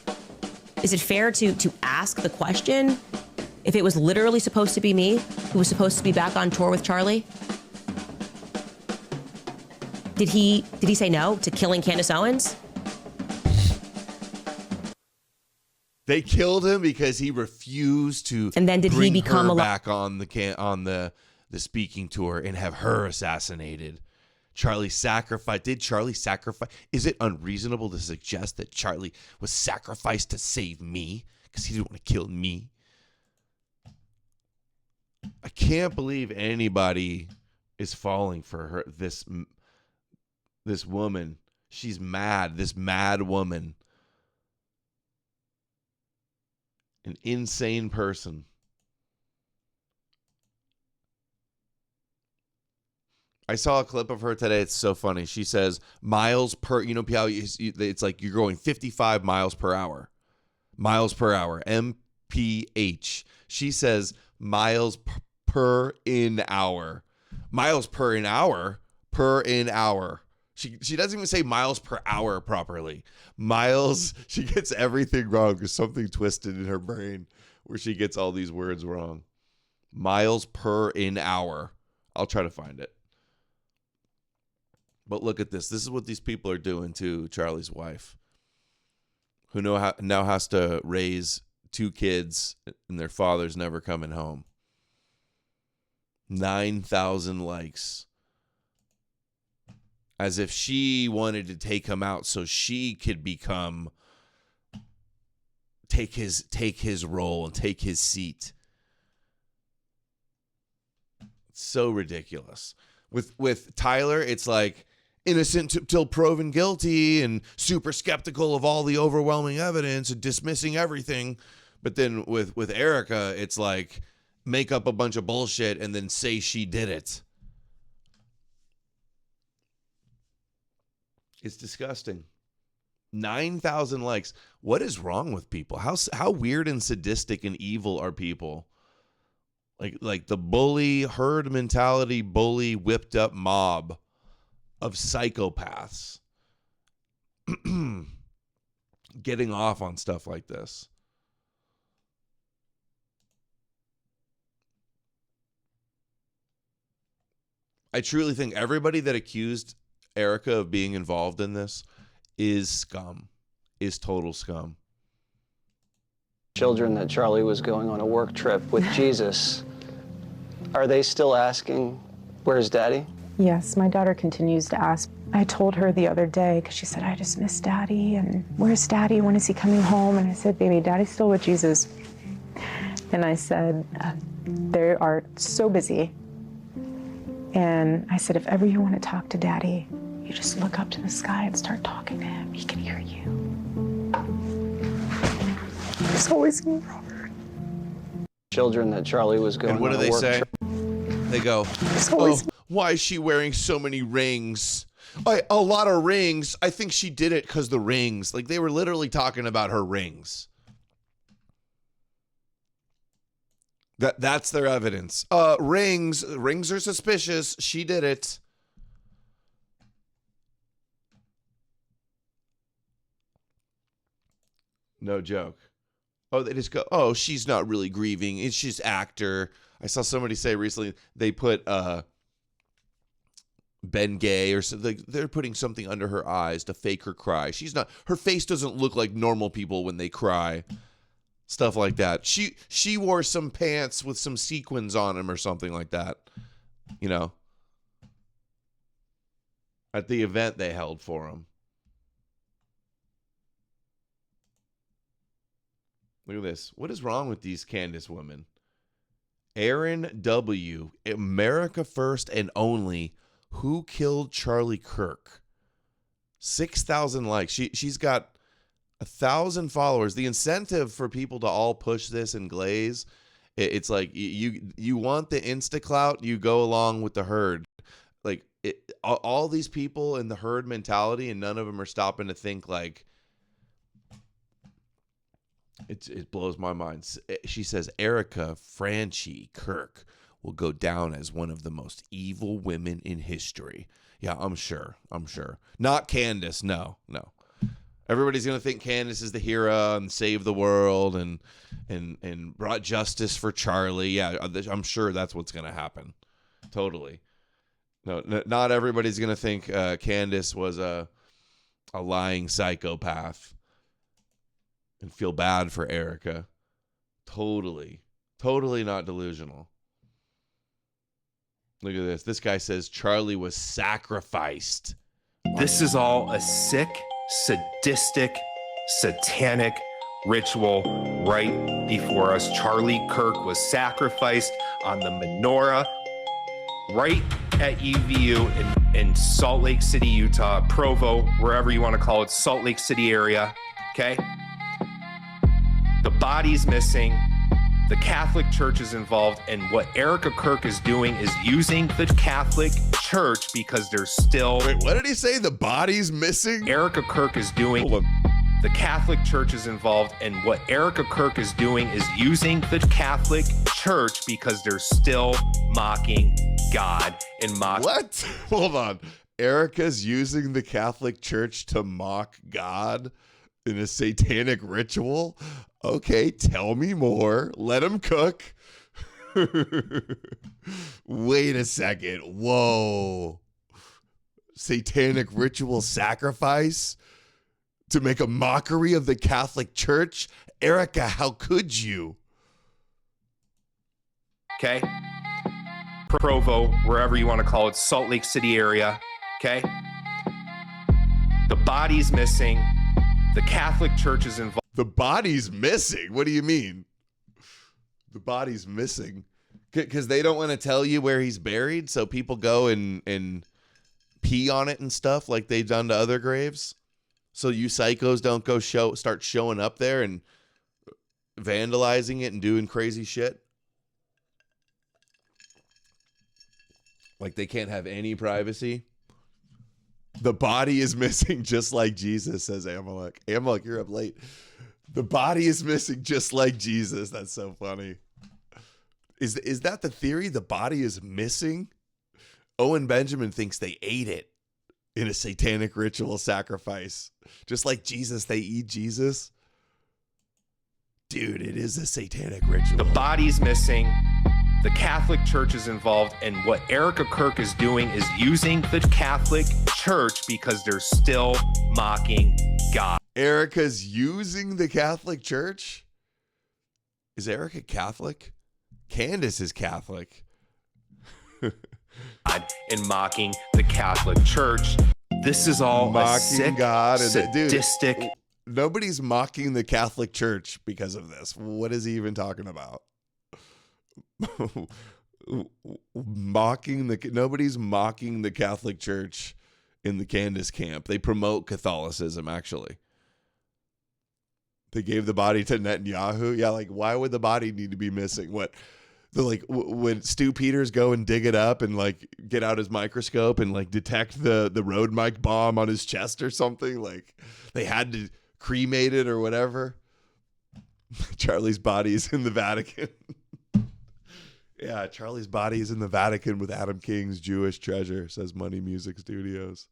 is it fair to ask the question if it was literally supposed to be me who was supposed to be back on tour with Charlie? Did he say no to killing Candace Owens? They killed him because he refused to. And then did he become back on the speaking tour and have her assassinated? Charlie sacrificed. Did Charlie sacrifice? Is it unreasonable to suggest that Charlie was sacrificed to save me because he didn't want to kill me? I can't believe anybody is falling for her. This woman. She's mad. This mad woman. An insane person. I saw a clip of her today. It's so funny. She says miles per, you know, how it's like you're going 55 miles per hour. Miles per hour. MPH. She says miles per in hour. Miles per in hour. Per in hour. She doesn't even say miles per hour properly. Miles, she gets everything wrong. There's something twisted in her brain where she gets all these words wrong. Miles per in hour. I'll try to find it. But look at this. This is what these people are doing to Charlie's wife, who now has to raise 2 kids and their father's never coming home. 9,000 likes. As if she wanted to take him out so she could take his role and take his seat. It's so ridiculous. With Tyler, it's like innocent till proven guilty and super skeptical of all the overwhelming evidence and dismissing everything. But then with Erica, it's like make up a bunch of bullshit and then say she did it. It's disgusting. 9,000 likes. What is wrong with people? How weird and sadistic and evil are people? Like the bully herd mentality, bully whipped up mob of psychopaths getting off on stuff like this. I truly think everybody that accused Erica of being involved in this is scum, is total scum. Children that Charlie was going on a work trip with Jesus, are they still asking, where's Daddy? Yes, my daughter continues to ask. I told her the other day, because she said, I just miss Daddy, and where's Daddy? When is he coming home? And I said, baby, Daddy's still with Jesus. And I said, they are so busy. And I said, if ever you want to talk to Daddy, you just look up to the sky and start talking to him. He can hear you. It's always me, Robert. Children that Charlie was going And what on do a they work say? trip. They go, oh, why is she wearing so many rings? A lot of rings. I think she did it because the rings. Like they were literally talking about her rings. That's their evidence. Rings are suspicious. She did it. No joke. Oh, they just go, oh, she's not really grieving. It's just actor. I saw somebody say recently they put Ben Gay or something. They're putting something under her eyes to fake her cry. She's not. Her face doesn't look like normal people when they cry. Stuff like that. She wore some pants with some sequins on them or something like that. You know, at the event they held for him. Look at this. What is wrong with these Candace women? Aaron W., America First and Only, Who Killed Charlie Kirk? 6,000 likes. She's got 1,000 followers. The incentive for people to all push this and glaze, it's like you want the Insta clout, you go along with the herd. Like all these people in the herd mentality, and none of them are stopping to think like, it blows my mind. She says Erica Franchi Kirk will go down as one of the most evil women in history. Yeah, I'm sure. Not Candace. No. Everybody's gonna think Candace is the hero and saved the world and brought justice for Charlie. Yeah, I'm sure that's what's gonna happen. Totally. No, not everybody's gonna think Candace was a lying psychopath and feel bad for Erica. Totally not delusional. Look at this. This guy says Charlie was sacrificed. This is all a sick, sadistic, satanic ritual right before us. Charlie Kirk was sacrificed on the menorah right at UVU in Salt Lake City, Utah, Provo, wherever you want to call it, Salt Lake City area, okay? The body's missing. The Catholic Church is involved, and what Erica Kirk is doing is using the Catholic Church because there's still... Wait, what did he say? The body's missing? Erica Kirk is doing... The Catholic Church is involved, and what Erica Kirk is doing is using the Catholic Church because they're still mocking God and mocking... What? Hold on. Erica's using the Catholic Church to mock God in a satanic ritual? Okay, tell me more. Let him cook. Wait a second. Whoa. Satanic ritual sacrifice to make a mockery of the Catholic Church? Erica, how could you? Okay. Provo, wherever you want to call it, Salt Lake City area. Okay. The body's missing. The Catholic Church is involved. The body's missing? What do you mean? The body's missing? Because they don't want to tell you where he's buried, so people go and pee on it and stuff like they've done to other graves? So you psychos don't go start showing up there and vandalizing it and doing crazy shit? Like they can't have any privacy? The body is missing just like Jesus, says Amalek. Amalek, you're up late. The body is missing just like Jesus. That's so funny. Is that the theory? The body is missing? Owen Benjamin thinks they ate it in a satanic ritual sacrifice. Just like Jesus, they eat Jesus. Dude, it is a satanic ritual. The body's missing. The Catholic Church is involved, and what Erica Kirk is doing is using the Catholic Church because they're still mocking God. Erica's using the Catholic Church? Is Erica Catholic? Candace is Catholic. And mocking the Catholic Church. This is all mocking a sick, God and sadistic. Dude, nobody's mocking the Catholic Church because of this. What is he even talking about? Nobody's mocking the Catholic Church in the Candace camp. They promote Catholicism, actually. They gave the body to Netanyahu. Yeah, like why would the body need to be missing? What? Would Stu Peters go and dig it up and like get out his microscope and like detect the road mic bomb on his chest or something? Like they had to cremate it or whatever. Charlie's body is in the Vatican. Yeah, Charlie's body is in the Vatican with Adam King's Jewish treasure, says Money Music Studios.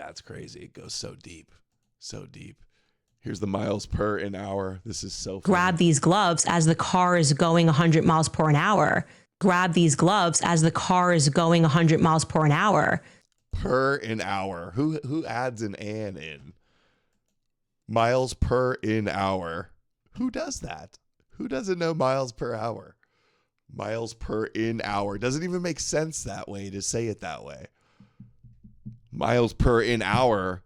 That's crazy. It goes so deep. So deep. Here's the miles per an hour. This is so funny. Grab these gloves as the car is going 100 miles per an hour. Grab these gloves as the car is going 100 miles per an hour. Per an hour. Who adds an in? Miles per an hour. Who does that? Who doesn't know miles per hour? Miles per an hour. Doesn't even make sense that way to say it that way. Miles per an hour.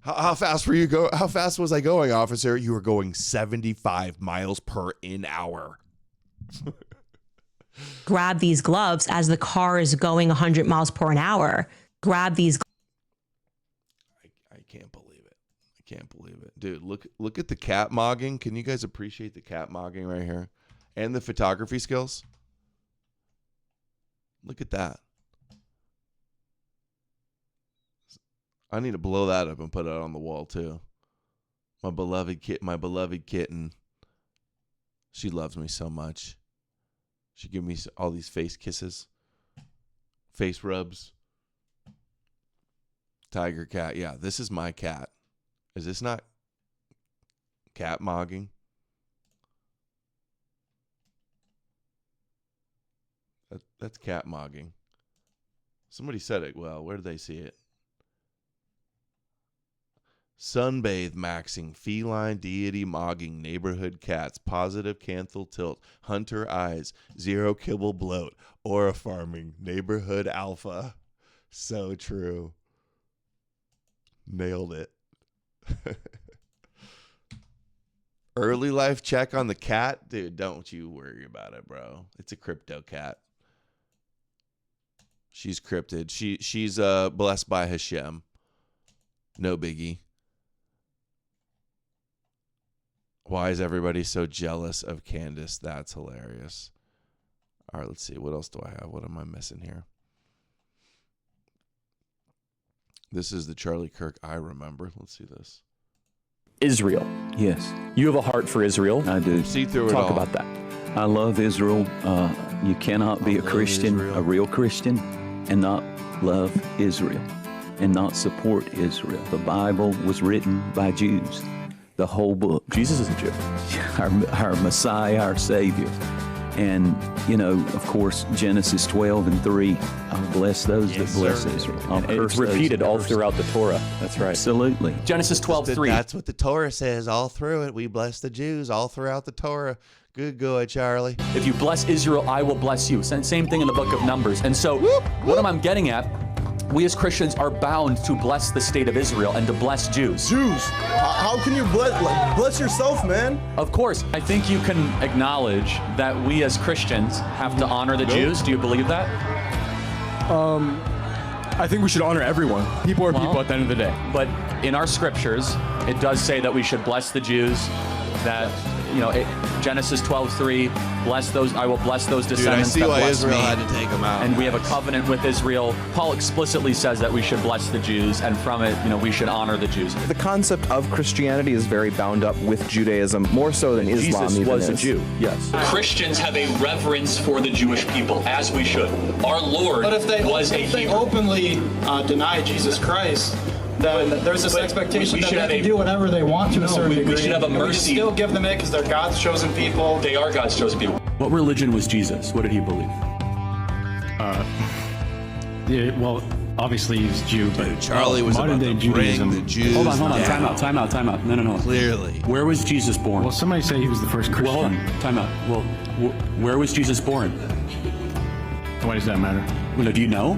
How fast were you go? How fast was I going, officer? You were going 75 miles per an hour. Grab these gloves as the car is going 100 miles per an hour. Grab these. I can't believe it. I can't believe it. Dude, look at the cat mogging. Can you guys appreciate the cat mogging right here? And the photography skills? Look at that. I need to blow that up and put it on the wall too. My beloved kitten. She loves me so much. She give me all these face kisses, face rubs. Tiger cat. Yeah, this is my cat. Is this not cat mogging? That's cat mogging. Somebody said it. Well, where did they see it? Sunbathe maxing, feline deity mogging, neighborhood cats, positive cancel tilt, hunter eyes, zero kibble bloat, aura farming, neighborhood alpha. So true. Nailed it. Early life check on the cat? Dude, don't you worry about it, bro. It's a crypto cat. She's cryptid. She's blessed by Hashem. No biggie. Why is everybody so jealous of Candace? That's hilarious. All right, let's see. What else do I have? What am I missing here? This is the Charlie Kirk I remember. Let's see this. Israel. Yes. You have a heart for Israel. I do. See through it all. Talk about that. I love Israel. You cannot be a Christian, a real Christian, and not love Israel and not support Israel. The Bible was written by Jews. The whole book. Jesus is a Jew. Our Messiah, our Savior. And, you know, of course, Genesis 12:3, I'll bless those that bless Israel. I'll curse it's repeated those all throughout the Torah. That's right. Absolutely. Genesis 12:3. That's what the Torah says all through it. We bless the Jews all throughout the Torah. Good, Charlie. If you bless Israel, I will bless you. Same thing in the book of Numbers. And so what I'm getting at, we as Christians are bound to bless the state of Israel and to bless Jews. How can you bless yourself, man? Of course. I think you can acknowledge that we as Christians have to honor the Jews. Do you believe that? I think we should honor everyone. People are people at the end of the day. But in our scriptures, it does say that we should bless the Jews, that, you know, Genesis 12:3, bless those, I will bless those descendants. Dude, I see that why bless Israel me. had to take them out. And we have a covenant with Israel. Paul explicitly says that we should bless the Jews, and from it, you know, we should honor the Jews. The concept of Christianity is very bound up with Judaism, more so than Islam Jesus even was a is. Jew, yes. Christians have a reverence for the Jewish people, as we should. Our Lord was a Hebrew. Openly deny Jesus Christ, then there's this expectation that they can do whatever they want to a certain degree. We should have a mercy. We should still give them it because they're God's chosen people. They are God's chosen people. What religion was Jesus? What did he believe? Well, obviously he's Jew, but Charlie was modern about day to Judaism. bring the Jews Hold on. down. Time out. No. Clearly. Where was Jesus born? Well, somebody say he was the first Christian. Well, hold on. Time out. Well, where was Jesus born? Why does that matter? Well, do you know?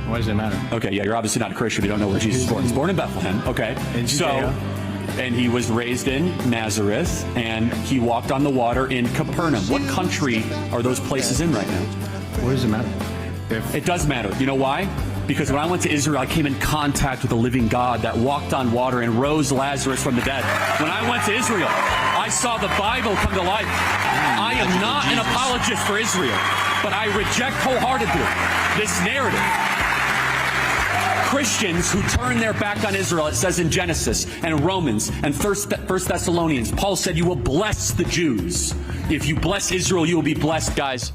Why does that matter? Okay, yeah, you're obviously not a Christian. You don't know where Jesus was born. He's born in Bethlehem. Okay. In so, Judea. and he was raised in Nazareth, and he walked on the water in Capernaum. What country are those places in right now? What does it matter? It does matter. You know why? Because when I went to Israel, I came in contact with the living God that walked on water and rose Lazarus from the dead. When I went to Israel, I saw the Bible come to life. I am not an apologist for Israel, but I reject wholeheartedly this narrative. Christians who turn their back on Israel, it says in Genesis and Romans and First Thessalonians, Paul said you will bless the Jews. If you bless Israel, you will be blessed. Guys,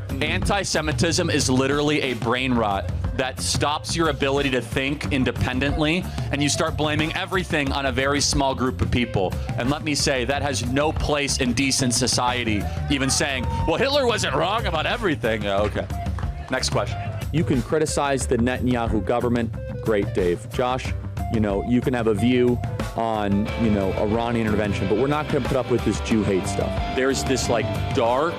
anti-Semitism is literally a brain rot that stops your ability to think independently, and you start blaming everything on a very small group of people. And let me say, that has no place in decent society, even saying, well, Hitler wasn't wrong about everything. Okay. Next question. You can criticize the Netanyahu government. Great, Dave. Josh, you can have a view on, Iranian intervention, but we're not going to put up with this Jew hate stuff. There's this dark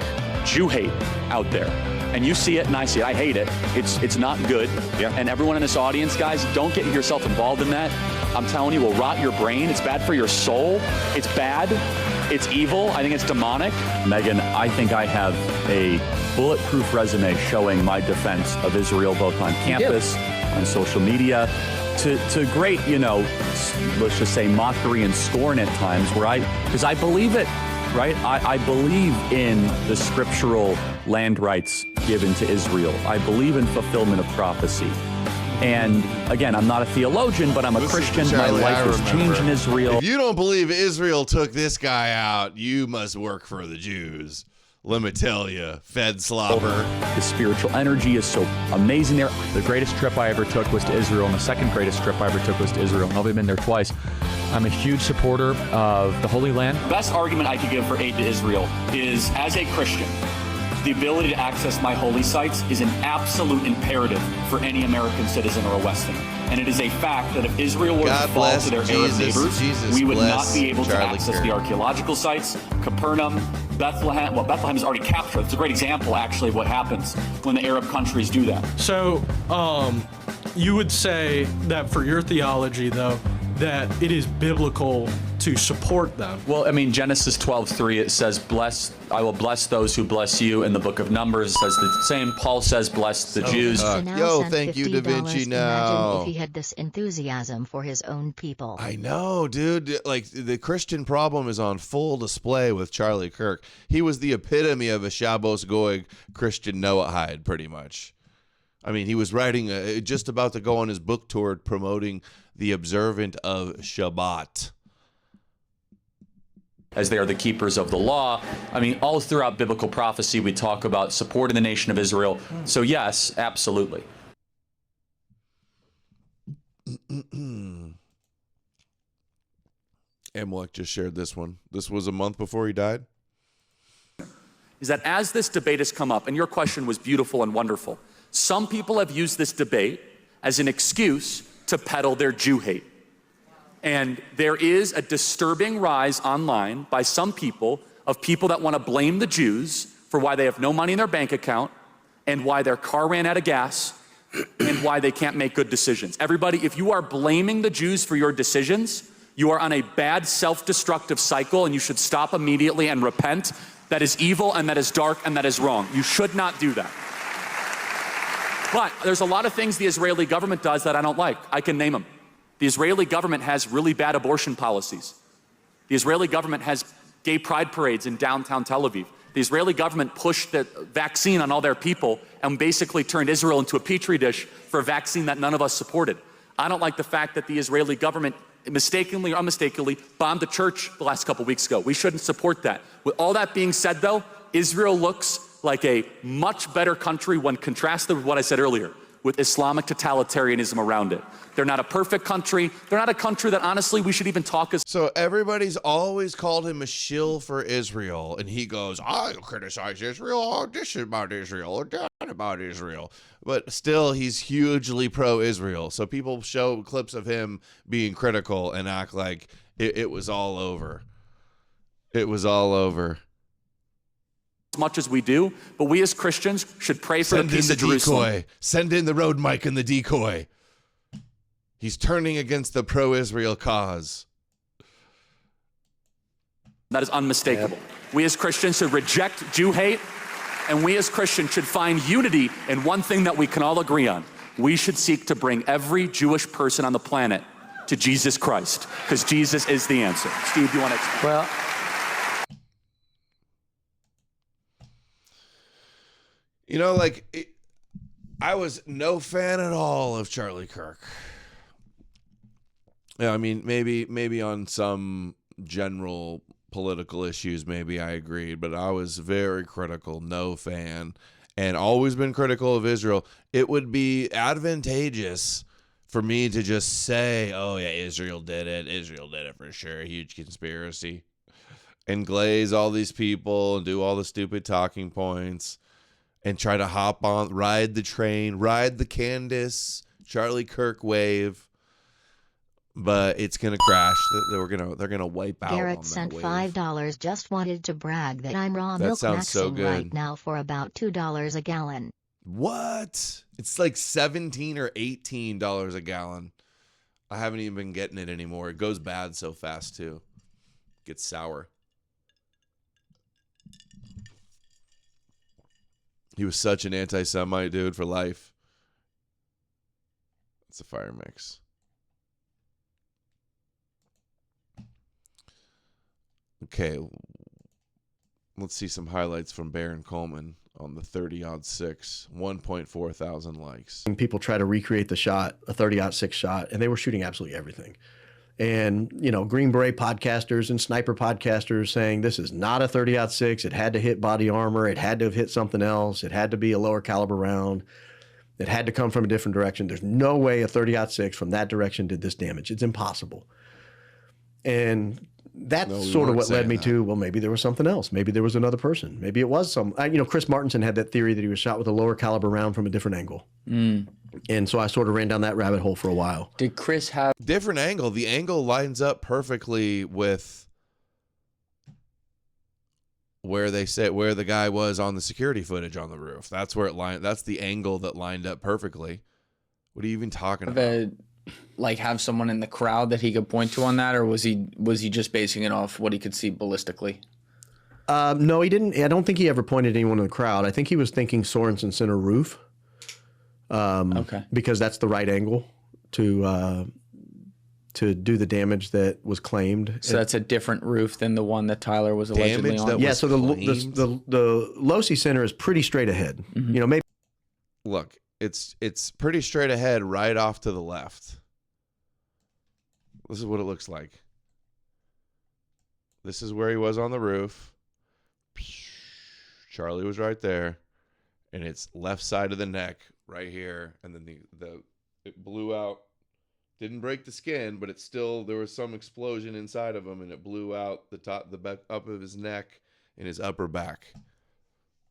Jew hate out there. And you see it and I see it. I hate it. It's not good. Yeah. And everyone in this audience, guys, don't get yourself involved in that. I'm telling you, it will rot your brain. It's bad for your soul. It's bad. It's evil. I think it's demonic. Megan, I think I have a bulletproof resume showing my defense of Israel, both on campus, on social media, to great, let's just say mockery and scorn at times, because I believe it, right? I believe in the scriptural land rights given to Israel. I believe in fulfillment of prophecy. And again, I'm not a theologian, but I'm a Christian. My life was changed in Israel. If you don't believe Israel took this guy out, you must work for the Jews. Let me tell you, Fed slobber. The spiritual energy is so amazing there. The greatest trip I ever took was to Israel, and the second greatest trip I ever took was to Israel. I've only been there twice. I'm a huge supporter of the Holy Land. The best argument I could give for aid to Israel is, as a Christian, the ability to access my holy sites is an absolute imperative for any American citizen or a Westerner. And it is a fact that if Israel were to fall to their Arab neighbors, we would not be able to access the archaeological sites, Capernaum, Bethlehem. Well, Bethlehem is already captured. It's a great example, actually, of what happens when the Arab countries do that. So, you would say that for your theology, though, that it is biblical to support them. Well, I mean, Genesis 12:3, it says, I will bless those who bless you. In the book of Numbers, it says the same. Paul says, bless the Jews. Yo, thank you, Da Vinci. Now, imagine if he had this enthusiasm for his own people. I know, dude. Like, the Christian problem is on full display with Charlie Kirk. He was the epitome of a Shabbos Goy Christian Noahide, pretty much. I mean, he was writing, just about to go on his book tour promoting the observant of Shabbat. As they are the keepers of the law. I mean, all throughout biblical prophecy, we talk about supporting the nation of Israel. So yes, absolutely. Amalek just shared this one. This was a month before he died. Is that as this debate has come up, and your question was beautiful and wonderful, some people have used this debate as an excuse to peddle their Jew hate. And there is a disturbing rise online by some people of people that want to blame the Jews for why they have no money in their bank account and why their car ran out of gas and why they can't make good decisions. Everybody, if you are blaming the Jews for your decisions, you are on a bad self-destructive cycle, and you should stop immediately and repent. That is evil, and that is dark, and that is wrong. You should not do that. But there's a lot of things the Israeli government does that I don't like. I can name them. The Israeli government has really bad abortion policies. The Israeli government has gay pride parades in downtown Tel Aviv. The Israeli government pushed the vaccine on all their people and basically turned Israel into a petri dish for a vaccine that none of us supported. I don't like the fact that the Israeli government mistakenly or unmistakably bombed the church the last couple weeks ago. We shouldn't support that. With all that being said, though, Israel looks like a much better country when contrasted with what I said earlier, with Islamic totalitarianism around it. They're not a perfect country. They're not a country that, honestly, we should even talk as... So everybody's always called him a shill for Israel, and he goes, I criticize Israel, oh, this is about Israel, or that about Israel. But still, he's hugely pro-Israel. So people show clips of him being critical and act like it was all over. It was all over. As much as we do, but we as Christians should pray for the peace of Jerusalem. Send in the road mic and the decoy. He's turning against the pro-Israel cause. That is unmistakable. We as Christians should reject Jew hate, and we as Christians should find unity in one thing that we can all agree on. We should seek to bring every Jewish person on the planet to Jesus Christ, because Jesus is the answer. Steve, do you want to explain? Well, you know, like, I was no fan at all of Charlie Kirk. Yeah, I mean, maybe on some general political issues, maybe I agreed, but I was very critical, no fan. and always been critical of Israel, it would be advantageous for me to just say, oh, yeah, Israel did it. Israel did it for sure. A huge conspiracy. And glaze all these people and do all the stupid talking points and try to hop on, ride the train, ride the Candace, Charlie Kirk wave. But it's gonna crash. They're gonna wipe out. Garrett sent $5. Just wanted to brag that I'm raw That milk sounds so maxing good. right now for about $2 a gallon. What? It's like $17 or $18 a gallon. I haven't even been getting it anymore. It goes bad so fast too. Gets sour. He was such an anti-Semite dude for life. It's a fire mix. Okay, let's see some highlights from Baron Coleman on the 30-06, 1.4 thousand likes. And people try to recreate the shot, a 30-06 shot, and they were shooting absolutely everything. And, you know, Green Beret podcasters and sniper podcasters saying this is not a 30-06. It had to hit body armor. It had to have hit something else. It had to be a lower caliber round. It had to come from a different direction. There's no way a 30-06 from that direction did this damage. It's impossible. And that's sort of what led me to, well, maybe there was something else. Maybe there was another person. Maybe it was Chris Martinson had that theory that he was shot with a lower caliber round from a different angle. And so I sort of ran down that rabbit hole for a while. Did Chris have different angle? The angle lines up perfectly with where the guy was on the security footage on the roof. That's where that's the angle that lined up perfectly. What are you even talking about? Have someone in the crowd that he could point to on that, or was he just basing it off what he could see ballistically? No, he didn't. I don't think he ever pointed anyone in the crowd. I think he was thinking Sorensen Center roof. Okay. Because that's the right angle to do the damage that was claimed. So that's a different roof than the one that Tyler was allegedly on. Yeah. So the Odysee Center is pretty straight ahead. Mm-hmm. You know, maybe. Look, it's pretty straight ahead, right off to the left. This is what it looks like. This is where he was on the roof. Charlie was right there, and it's left side of the neck right here, and then it blew out. Didn't break the skin, but it's still, there was some explosion inside of him, and it blew out the back up of his neck and his upper back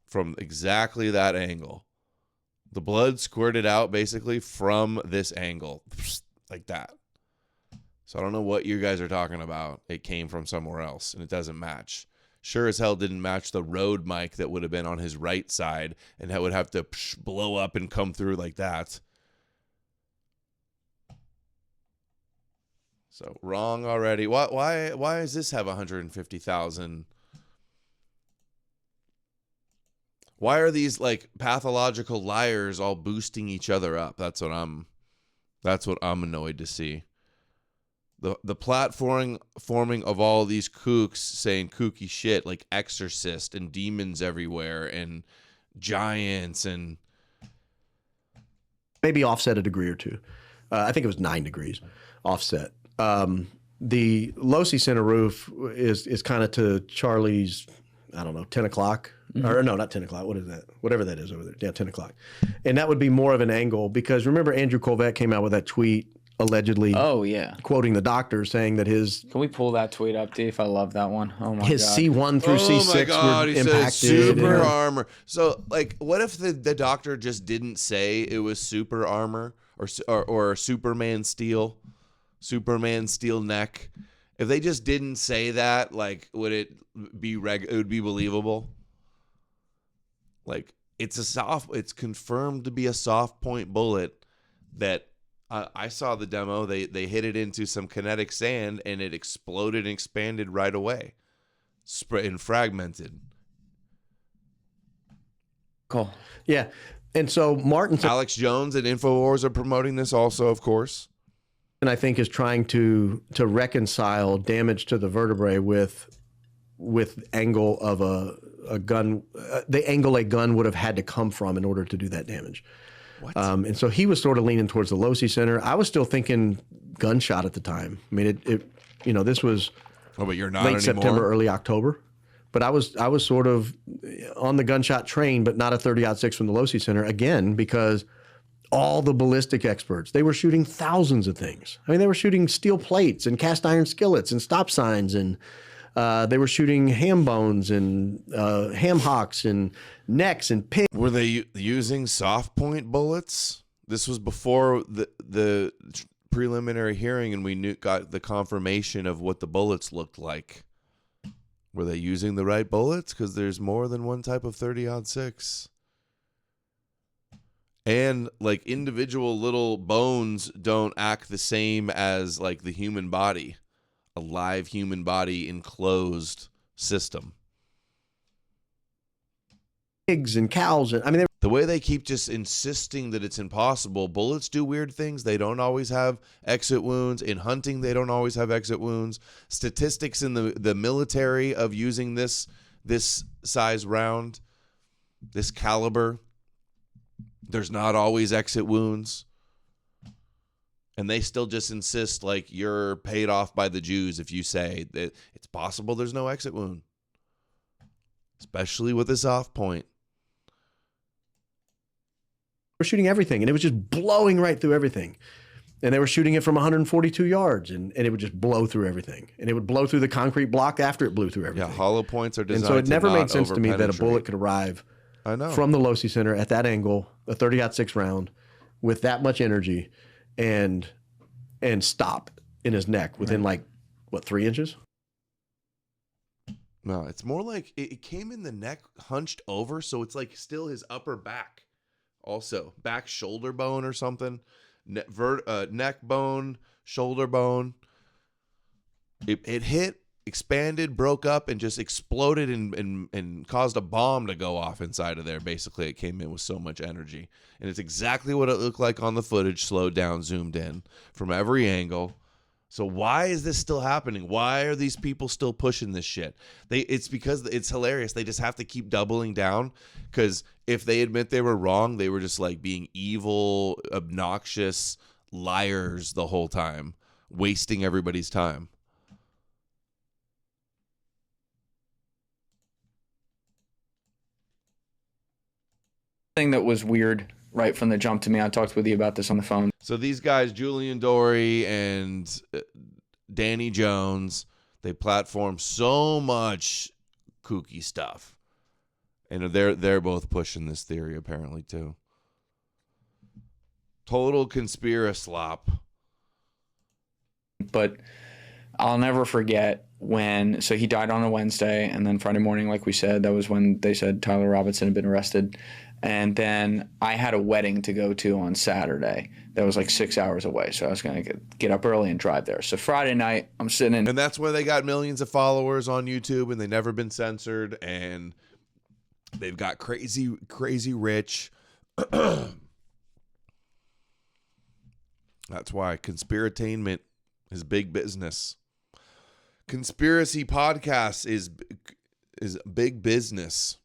from exactly that angle. The blood squirted out basically from this angle, like that. So I don't know what you guys are talking about. It came from somewhere else, and it doesn't match. Sure as hell didn't match the road mic that would have been on his right side, and that would have to blow up and come through like that. So wrong already. Why does this have 150,000? Why are these like pathological liars all boosting each other up? That's what I'm annoyed to see. The platforming of all these kooks saying kooky shit like Exorcist and demons everywhere and giants and maybe offset a degree or two. I think it was 9 degrees offset. The Odysee Center roof is kind of to Charlie's, I don't know, 10 o'clock. Mm-hmm. Or no, not 10 o'clock. What is that? Whatever that is over there. Yeah, 10 o'clock. And that would be more of an angle because remember Andrew Colvett came out with that tweet allegedly quoting the doctor saying that his... Can we pull that tweet up, Dave? I love that one. Oh, my his God. C1 through C6 were he impacted. said super armor. So, like, what if the doctor just didn't say it was super armor or Superman steel? Superman steel neck. If they just didn't say that, like, would it be it would be believable? Like, it's confirmed to be a soft point bullet that I saw the demo. They hit it into some kinetic sand and it exploded and expanded right away. And fragmented. Cool. Yeah. And so Martin... Alex Jones and InfoWars are promoting this also, of course. And I think is trying to reconcile damage to the vertebrae with angle of a gun, the angle a gun would have had to come from in order to do that damage. What? And so he was sort of leaning towards the Odysee Center. I was still thinking gunshot at the time. I mean, this was but you're not late anymore. September, early October. But I was sort of on the gunshot train, but not a 30-06 from the Odysee Center again, because all the ballistic experts, they were shooting thousands of things. I mean, they were shooting steel plates and cast iron skillets and stop signs, and they were shooting ham bones and ham hocks and necks and pigs. Were they using soft point bullets? This was before the preliminary hearing, and we got the confirmation of what the bullets looked like. Were they using the right bullets? Because there's more than one type of 30-06. And like individual little bones don't act the same as like the human body, a live human body enclosed system. Pigs and cows, and I mean, the way they keep just insisting that it's impossible. Bullets do weird things. They don't always have exit wounds. In hunting, they don't always have exit wounds. Statistics in the military of using this size round, this caliber, there's not always exit wounds. And they still just insist like you're paid off by the Jews if you say that it's possible there's no exit wound. Especially with this off point. We're shooting everything, and it was just blowing right through everything. And they were shooting it from 142 yards, and it would just blow through everything. And it would blow through the concrete block after it blew through everything. Yeah, hollow points are designed and so it never to not made sense to me that a bullet could arrive from the Odysee Center at that angle, a 30-06 round, with that much energy, and stop in his neck within 3 inches? No, it's more like it came in the neck, hunched over, so it's like still his upper back. Also, back shoulder bone or something, neck bone, shoulder bone. It hit, expanded, broke up, and just exploded and caused a bomb to go off inside of there. Basically, it came in with so much energy. And it's exactly what it looked like on the footage, slowed down, zoomed in from every angle. So why is this still happening? Why are these people still pushing this shit? It's because it's hilarious. They just have to keep doubling down, because if they admit they were wrong, they were just like being evil, obnoxious liars the whole time, wasting everybody's time. Thing that was weird right from the jump to me, I talked with you about this on the phone. So these guys, Julian Dory and Danny Jones, they platform so much kooky stuff. And they're both pushing this theory apparently too. Total conspiracy slop. But I'll never forget when, so he died on a Wednesday, and then Friday morning, like we said, that was when they said Tyler Robinson had been arrested. And then I had a wedding to go to on Saturday that was like 6 hours away. So I was going to get up early and drive there. So Friday night, I'm sitting in. And that's where they got millions of followers on YouTube, and they've never been censored. And they've got crazy, crazy rich. That's why conspiratainment is big business. Conspiracy podcasts is big business.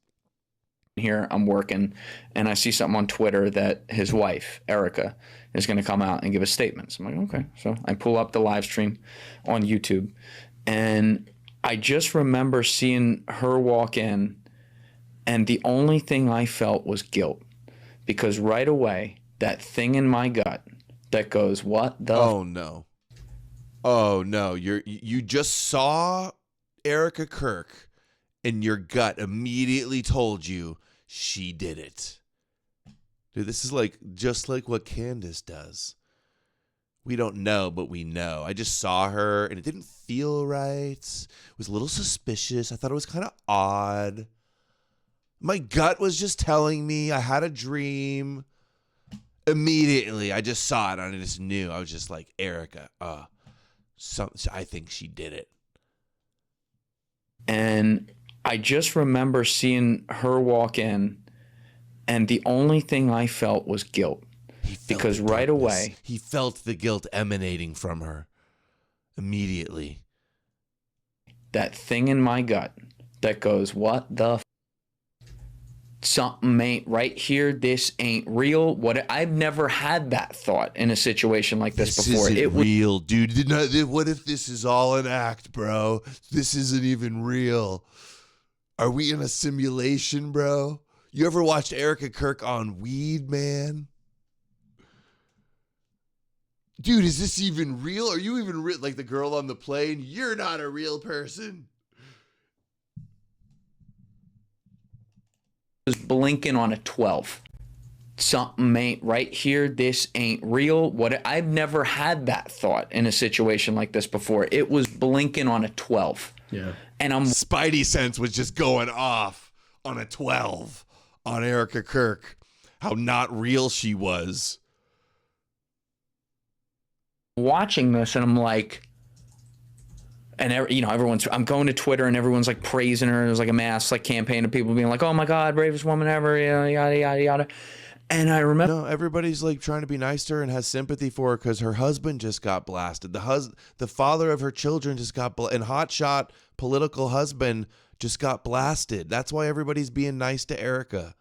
Here I'm working, and I see something on Twitter that his wife, Erica, is going to come out and give a statement. So I'm like, okay. So I pull up the live stream on YouTube, and I just remember seeing her walk in, and the only thing I felt was guilt, because right away, that thing in my gut that goes, what the? Oh, no. Oh, no. You just saw Erica Kirk, and your gut immediately told you she did it. Dude, this is just like what Candace does. We don't know, but we know. I just saw her, and it didn't feel right. It was a little suspicious. I thought it was kind of odd. My gut was just telling me I had a dream. Immediately, I just saw it, and I just knew. I was just like, Erica, I think she did it. And I just remember seeing her walk in, and the only thing I felt was guilt. Because right away, he felt the guilt emanating from her immediately. That thing in my gut that goes, what the something ain't right here. This ain't real. I've never had that thought in a situation like this before. Isn't real, dude. What if this is all an act, bro? This isn't even real. Are we in a simulation, bro? You ever watched Erica Kirk on weed, man? Dude, is this even real? Are you even real? Like the girl on the plane? You're not a real person. Was blinking on a 12. Something ain't right here. This ain't real. I've never had that thought in a situation like this before. It was blinking on a 12. Yeah. And Spidey sense was just going off on a 12 on Erica Kirk. How not real she was. Watching this and I'm like, and I'm going to Twitter and everyone's like praising her. There's like a mass like campaign of people being like, "Oh my God, bravest woman ever," yada yada yada. And I remember, no, everybody's like trying to be nice to her and has sympathy for her because her husband just got blasted. The father of her children just got and hotshot political husband just got blasted. That's why everybody's being nice to Erica.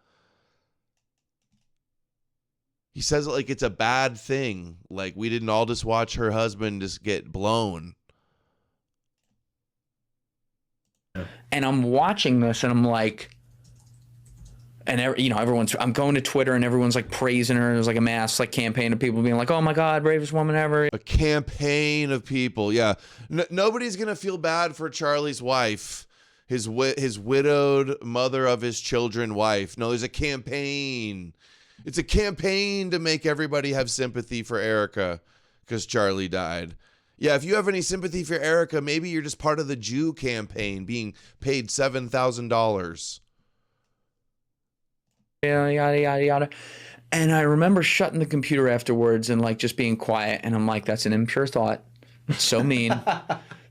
He says it like it's a bad thing. Like we didn't all just watch her husband just get blown. And I'm watching this and I'm like, and I'm going to Twitter and everyone's like praising her. There's like a mass like campaign of people being like, "Oh my God, bravest woman ever." A campaign of people. Yeah. Nobody's going to feel bad for Charlie's wife, his widowed mother of his children wife. No, there's a campaign. It's a campaign to make everybody have sympathy for Erica because Charlie died. Yeah, if you have any sympathy for Erica, maybe you're just part of the Jew campaign being paid $7,000. Yada, yada, yada. And I remember shutting the computer afterwards and like just being quiet. And I'm like, that's an impure thought. It's so mean.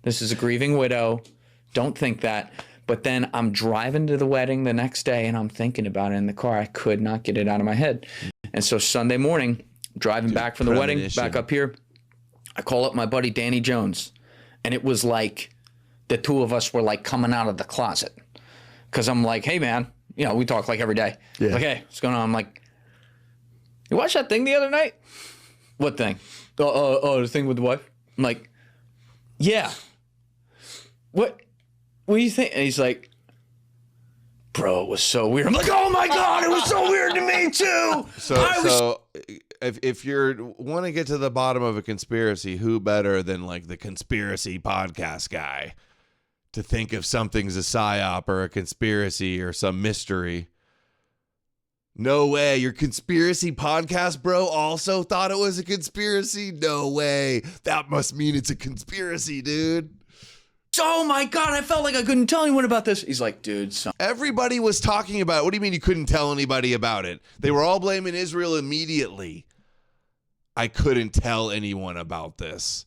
This is a grieving widow. Don't think that. But then I'm driving to the wedding the next day and I'm thinking about it in the car. I could not get it out of my head. And so Sunday morning, driving back from the wedding, back up here, I call up my buddy Danny Jones. And it was like the two of us were like coming out of the closet. Because I'm like, "Hey, man," we talk like every day. Yeah. Like, "Hey, what's going on?" I'm like, "You watched that thing the other night?" "What thing?" The thing with the wife." I'm like, "Yeah." What do you think? And he's like, "Bro, it was so weird." I'm like, "Oh my God, it was so weird to me too." So if you want to get to the bottom of a conspiracy, who better than like the conspiracy podcast guy to think if something's a psyop or a conspiracy or some mystery? No way. Your conspiracy podcast bro also thought it was a conspiracy? No way. That must mean it's a conspiracy, dude. "Oh my God, I felt like I couldn't tell anyone about this." He's like, "Dude, everybody was talking about it." What do you mean you couldn't tell anybody about it? They were all blaming Israel immediately. I couldn't tell anyone about this.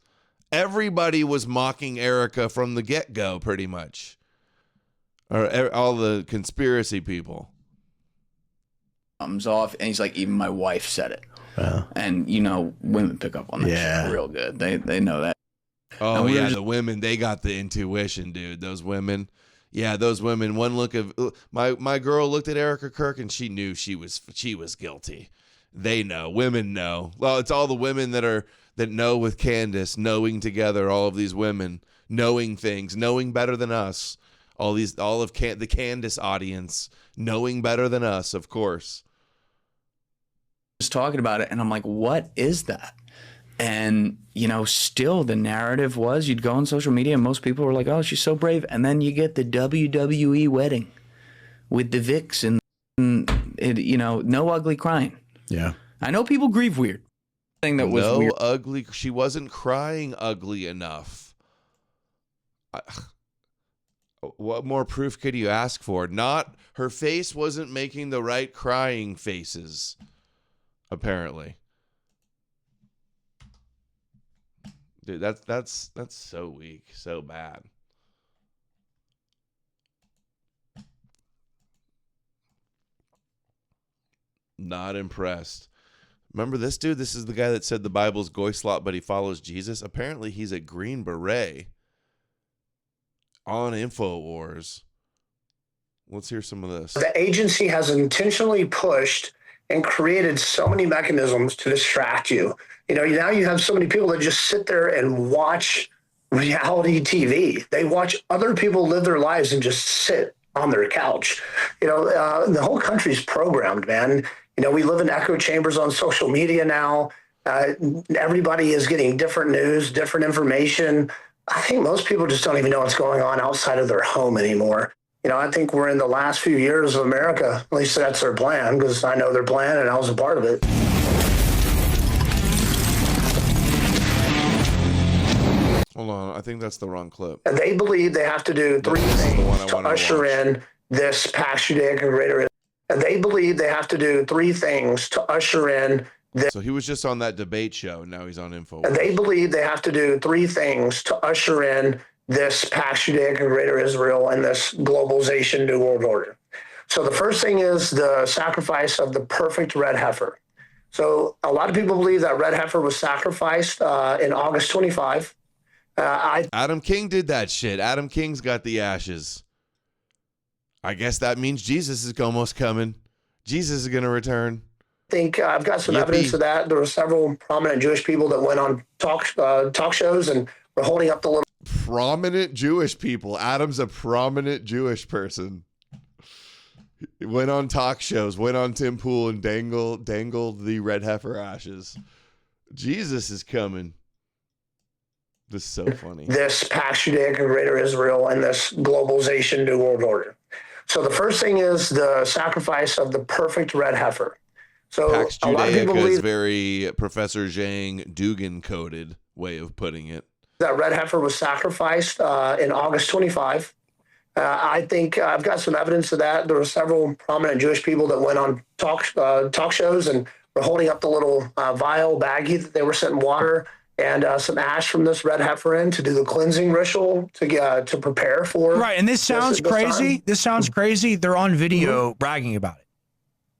Everybody was mocking Erica from the get-go, pretty much. Or all the conspiracy people. Thumbs off. And he's like, "Even my wife said it." And, women pick up on that shit real good. They know that. Oh, yeah, the women, they got the intuition, dude. Those women. Yeah, those women. One look of my girl looked at Erica Kirk and she knew she was guilty. They know. Women know. Well, it's all the women that know with Candace, knowing together, all of these women, knowing things, knowing better than us. All of the Candace audience, knowing better than us, of course. Just talking about it, and I'm like, what is that? And, still the narrative was you'd go on social media and most people were like, "Oh, she's so brave." And then you get the WWE wedding with the Vicks and no ugly crying. Yeah. I know people grieve weird. Thing that was weird. Ugly. She wasn't crying ugly enough. What more proof could you ask for? Her face wasn't making the right crying faces, apparently. Dude, that's so weak, so bad. Not impressed. Remember this dude? This is the guy that said the Bible's goy slop, but he follows Jesus. Apparently, he's a Green Beret on InfoWars. Let's hear some of this. The agency has intentionally pushed and created so many mechanisms to distract you. Now you have so many people that just sit there and watch reality TV. They watch other people live their lives and just sit on their couch. The whole country's programmed, man. We live in echo chambers on social media now. Everybody is getting different news, different information. I think most people just don't even know what's going on outside of their home anymore. I think we're in the last few years of America. At least that's their plan, because I know their plan and I was a part of it. Hold on, I think that's the wrong clip. And they believe they have to do three things to usher in this past Judaic and greater. And they believe they have to do three things to usher in this. So he was just on that debate show. Now he's on Info. And they believe they have to do three things to usher in this past Judaic and greater Israel and this globalization new world order. So the first thing is the sacrifice of the perfect red heifer. So a lot of people believe that red heifer was sacrificed in August 25. Adam King did that shit. Adam King's got the ashes. I guess that means Jesus is almost coming. Jesus is going to return. I think I've got some evidence of that. There were several prominent Jewish people that went on talk shows and were holding up the little... Prominent Jewish people. Adam's a prominent Jewish person. He went on talk shows, went on Tim Pool and dangled the red heifer ashes. Jesus is coming. This is so funny. This past Judaic and greater Israel and this globalization new world order. So the first thing is the sacrifice of the perfect red heifer. So Pax a lot of people Judaica is believe very Professor Zhang Dugan coded way of putting it. That red heifer was sacrificed in August 25. I think I've got some evidence of that. There were several prominent Jewish people that went on talk shows and were holding up the little vial baggie that they were setting water and some ash from this red heifer in to do the cleansing ritual to prepare for. Right, and this sounds crazy. This sounds crazy. They're on video bragging about it.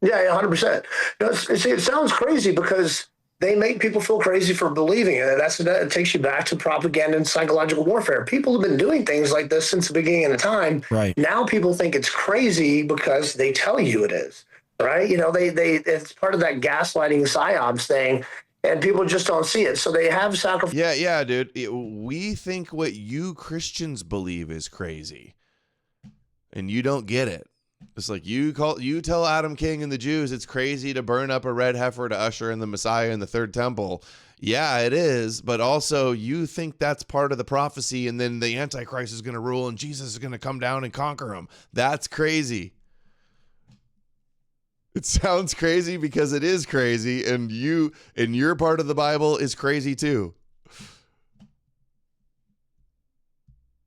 Yeah, 100%. It sounds crazy because they make people feel crazy for believing it. And it takes you back to propaganda and psychological warfare. People have been doing things like this since the beginning of the time. Right. Now people think it's crazy because they tell you it is. Right? It's part of that gaslighting psyops thing. And people just don't see it. So they have sacrificed. Yeah, dude. We think what you Christians believe is crazy. And you don't get it. It's like you tell Adam King and the Jews it's crazy to burn up a red heifer to usher in the Messiah in the third temple. Yeah, it is. But also you think that's part of the prophecy and then the Antichrist is going to rule and Jesus is going to come down and conquer him. That's crazy. It sounds crazy because it is crazy, and your part of the Bible is crazy too.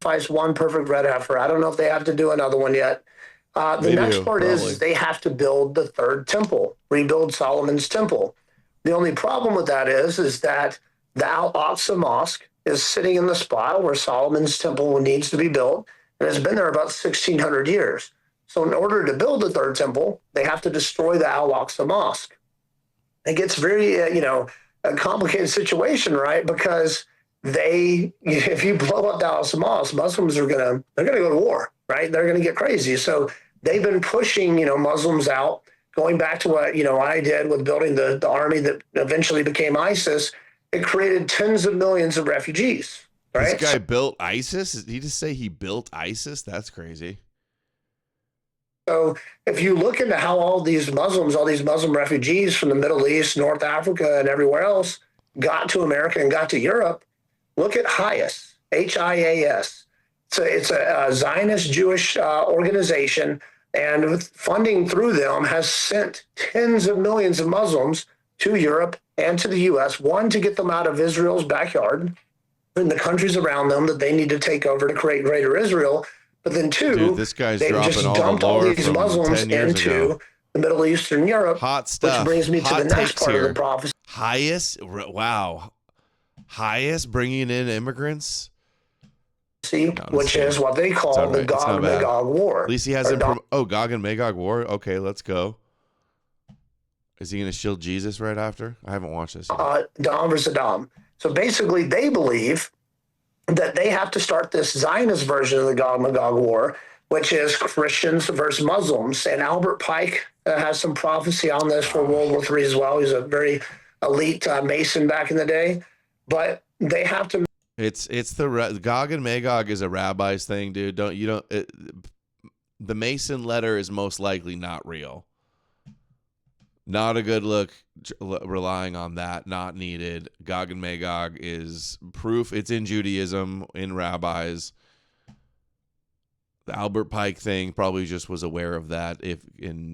One perfect red heifer. I don't know if they have to do another one yet. The next part is they have to build the third temple, rebuild Solomon's temple. The only problem with that is that the Al-Aqsa Mosque is sitting in the spot where Solomon's temple needs to be built, and it's been there about 1,600 years. So in order to build the third temple, they have to destroy the Al-Aqsa Mosque. It gets very, a complicated situation, right? Because if you blow up the Al-Aqsa Mosque, Muslims they're gonna go to war, right? They're gonna get crazy. So they've been pushing, Muslims out, going back to what, I did with building the army that eventually became ISIS. It created tens of millions of refugees, right? This guy built ISIS? Did he just say he built ISIS? That's crazy. So if you look into how all these Muslim refugees from the Middle East, North Africa, and everywhere else got to America and got to Europe, look at HIAS, H-I-A-S. It's a Zionist Jewish organization, and with funding through them has sent tens of millions of Muslims to Europe and to the U.S., one, to get them out of Israel's backyard and the countries around them that they need to take over to create greater Israel. But then two, dude, this guy's they dropping just all dumped the all lore these from Muslims 10 years into ago. the Middle Eastern Europe. Hot stuff. Which brings me to Hot the next takes part here. of the prophecy. HIAS? Wow. HIAS bringing in immigrants? Which is what they call the Gog and Magog War. At least he hasn't. Gog and Magog War. Okay, let's go. Is he going to shield Jesus right after? I haven't watched this yet. Dom versus Dom. So basically, they believe that they have to start this Zionist version of the Gog and Magog War, which is Christians versus Muslims. And Albert Pike has some prophecy on this for World War III as well. He's a very elite Mason back in the day. But they have to. It's the Gog and Magog is a rabbi's thing, dude. the Mason letter is most likely not real. Not a good look, relying on that, not needed. Gog and Magog is proof it's in Judaism, in rabbis. The Albert Pike thing probably just was aware of that, if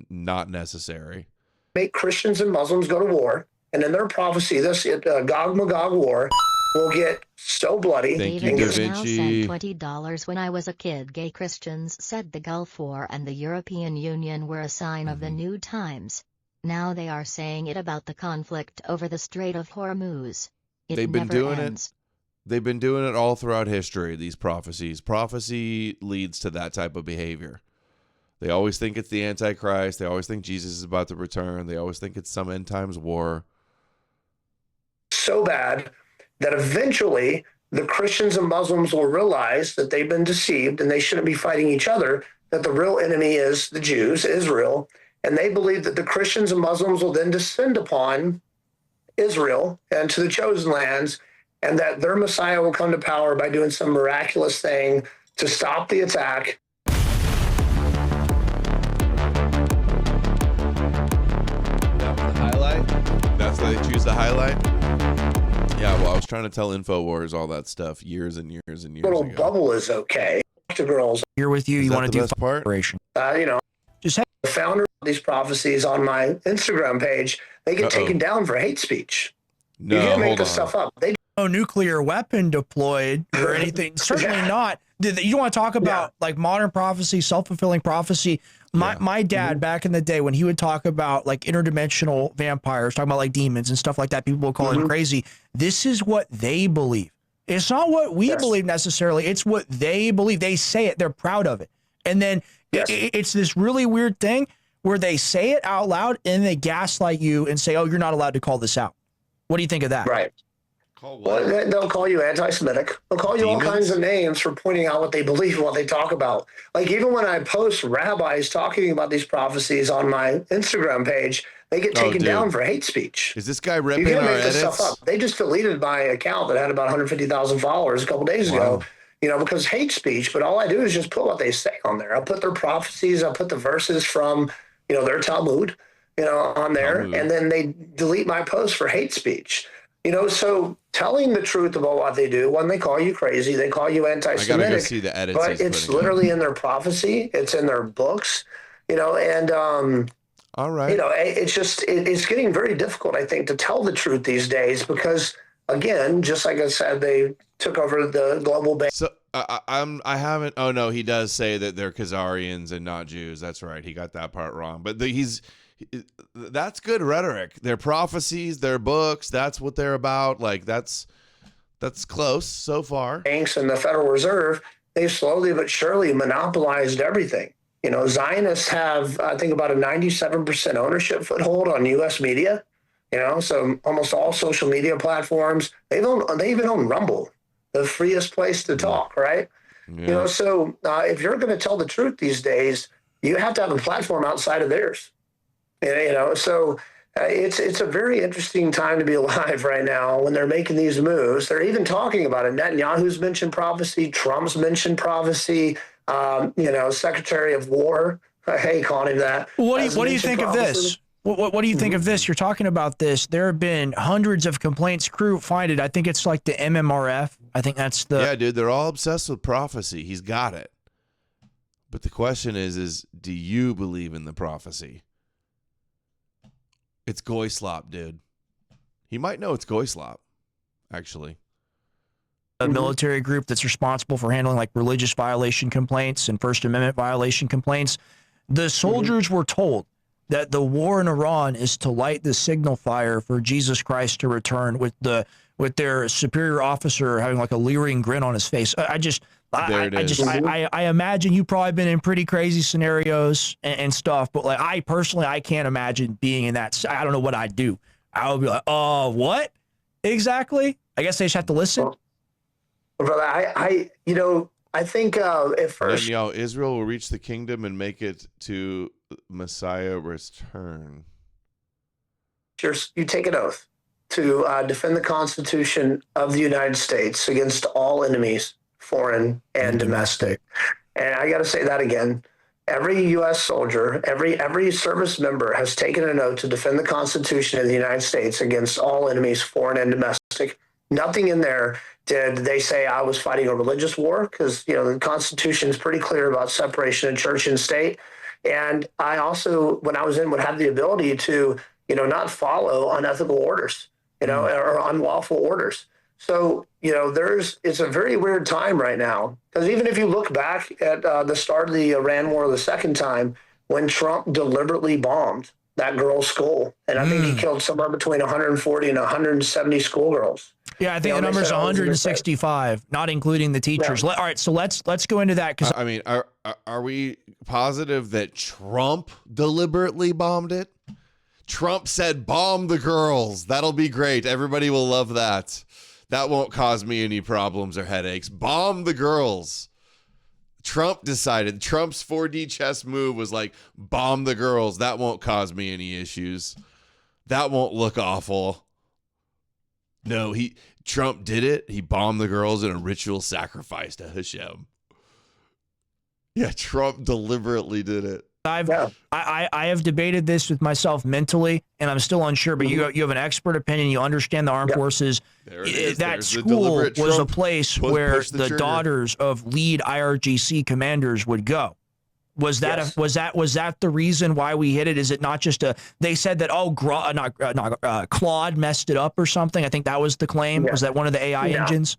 not necessary. Make Christians and Muslims go to war, and in their prophecy, this Gog-Magog war will get so bloody. Thank you, Da Vinci. Now sent $20 when I was a kid. Gay Christians said the Gulf War and the European Union were a sign of the new times. Now they are saying it about the conflict over the Strait of Hormuz. They've been doing it. They've been doing it all throughout history, these prophecies. Prophecy leads to that type of behavior. They always think it's the Antichrist. They always think Jesus is about to return. They always think it's some end times war. So bad that eventually the Christians and Muslims will realize that they've been deceived and they shouldn't be fighting each other, that the real enemy is the Jews, Israel, and they believe that the Christians and Muslims will then descend upon Israel and to the chosen lands, and that their Messiah will come to power by doing some miraculous thing to stop the attack. That's why they choose the highlight? Yeah, well, I was trying to tell InfoWars all that stuff years and years and years Little ago. bubble is okay. To girls. Here with you, Is you that want to the do best part? Just the founder of these prophecies on my Instagram page, they get taken down for hate speech. No, you can't make hold this on. stuff up. They no nuclear weapon deployed or anything. Certainly not. You want to talk about like modern prophecy, self-fulfilling prophecy. My dad back in the day, when he would talk about like interdimensional vampires, talking about like demons and stuff like that, people would call him crazy. This is what they believe. It's not what we believe necessarily. It's what they believe. They say it. They're proud of it. And then it's this really weird thing where they say it out loud and they gaslight you and say, oh, you're not allowed to call this out. What do you think of that? Right. Well, they'll call you anti-Semitic. They'll call you all kinds of names for pointing out what they believe and what they talk about. Like even when I post rabbis talking about these prophecies on my Instagram page, they get taken down for hate speech. Is this guy You ripping can't our make this edits? stuff up. They just deleted my account that had about 150,000 followers a couple days ago, because hate speech. But all I do is just put what they say on there. I'll put their prophecies. I'll put the verses from, their Talmud, on there. And then they delete my post for hate speech. So telling the truth about what they do, when they call you crazy, they call you anti-Semitic. I gotta go see the edits. But it's literally in their prophecy. It's in their books, and all right. It's just it's getting very difficult, I think, to tell the truth these days because, again, just like I said, they took over the global bank. So I haven't. Oh no, he does say that they're Khazarians and not Jews. That's right. He got that part wrong. But that's good rhetoric. Their prophecies, their books. That's what they're about. Like that's close so far. Banks and the Federal Reserve, they slowly but surely monopolized everything. Zionists have, I think, about a 97% ownership foothold on U.S. media. So almost all social media platforms. They even own Rumble, the freest place to talk, right? Yeah. So if you're going to tell the truth these days, you have to have a platform outside of theirs. So it's a very interesting time to be alive right now when they're making these moves. They're even talking about it. Netanyahu's mentioned prophecy. Trump's mentioned prophecy. Secretary of War, calling him that. What do you think of this? What do you think of this? You're talking about this. There have been hundreds of complaints. Crew find it. I think it's like the MMRF. I think that's the. Yeah, dude. They're all obsessed with prophecy. He's got it. But the question is do you believe in the prophecy? It's goy slop, dude. He might know it's goy slop, actually. A military group that's responsible for handling like religious violation complaints and First Amendment violation complaints. The soldiers were told that the war in Iran is to light the signal fire for Jesus Christ to return, with their superior officer having like a leering grin on his face. I imagine you've probably been in pretty crazy scenarios and stuff, but like I personally, I can't imagine being in that. I don't know what I'd do. I would be like, oh, what exactly? I guess they just have to listen. Brother, I think at first, Israel will reach the kingdom and make it to Messiah return. You take an oath to defend the Constitution of the United States against all enemies, foreign and domestic. And I got to say that again. Every U.S. soldier, every service member has taken an oath to defend the Constitution of the United States against all enemies, foreign and domestic. Nothing in there did they say I was fighting a religious war, because the Constitution is pretty clear about separation of church and state. And I also, when I was in, would have the ability to not follow unethical orders, or unlawful orders. So, it's a very weird time right now, because even if you look back at the start of the Iran war the second time, when Trump deliberately bombed that girl's school, and I think he killed somewhere between 140 and 170 schoolgirls. Yeah, I think the number's 165, not including the teachers. Yeah. All right, so let's go into that. Because I mean, are we positive that Trump deliberately bombed it? Trump said, bomb the girls. That'll be great. Everybody will love that. That won't cause me any problems or headaches. Bomb the girls. Trump decided. Trump's 4D chess move was like, bomb the girls. That won't cause me any issues. That won't look awful. No, Trump did it. He bombed the girls in a ritual sacrifice to Hashem. Yeah, Trump deliberately did it. I have debated this with myself mentally, and I'm still unsure, but you have an expert opinion. You understand the armed forces. That school was a place where the daughters of lead IRGC commanders would go. Was that was that the reason why we hit it? Is it not just they said that Claude messed it up or something? I think that was the claim. Was that one of the AI engines?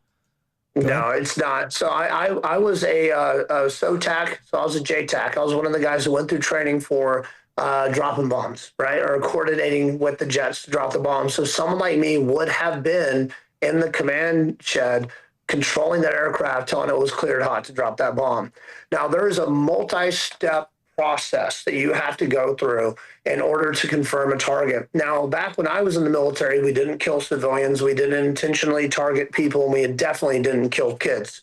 No, it's not. So I was a SOTAC, so I was a JTAC. I was one of the guys who went through training for dropping bombs, right? Or coordinating with the jets to drop the bombs. So someone like me would have been in the command shed controlling that aircraft, telling it was cleared hot to drop that bomb. Now, there is a multi-step process that you have to go through in order to confirm a target. Now, back when I was in the military, we didn't kill civilians, we didn't intentionally target people, and we definitely didn't kill kids.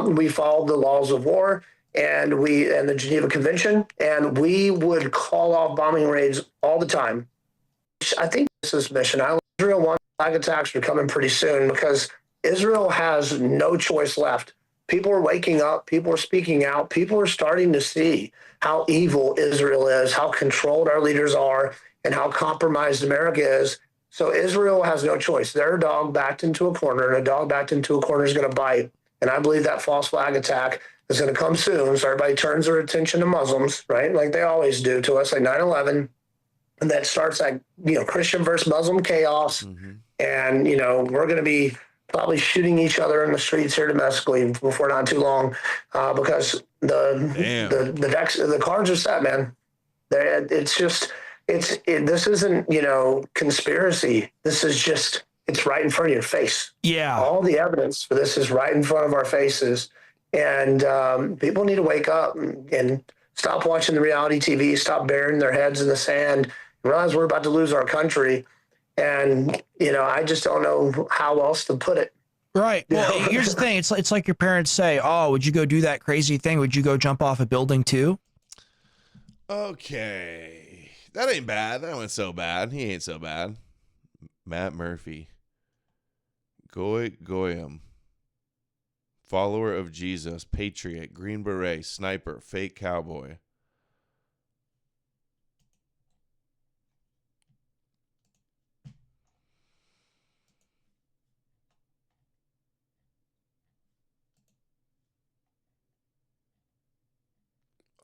We followed the laws of war and the Geneva Convention, and we would call off bombing raids all the time. I think this is mission. Israel wants flag attacks are coming pretty soon, because Israel has no choice left. People are waking up. People are speaking out. People are starting to see how evil Israel is, how controlled our leaders are, and how compromised America is. So Israel has no choice. They're a dog backed into a corner, and a dog backed into a corner is going to bite. And I believe that false flag attack is going to come soon. So everybody turns their attention to Muslims, right? Like they always do to us, like 9/11. And that starts like, Christian versus Muslim chaos. Mm-hmm. And, we're going to be probably shooting each other in the streets here domestically before not too long, because the cards are set, man. This isn't conspiracy. This is just, it's right in front of your face. Yeah, all the evidence for this is right in front of our faces, and people need to wake up and stop watching the reality TV, stop burying their heads in the sand, and realize we're about to lose our country. And, I just don't know how else to put it. Right. Well, here's the thing. It's like your parents say, oh, would you go do that crazy thing? Would you go jump off a building too? Okay. That ain't bad. That went so bad. He ain't so bad. Matt Murphy. Goyim. Follower of Jesus. Patriot. Green Beret. Sniper. Fake cowboy.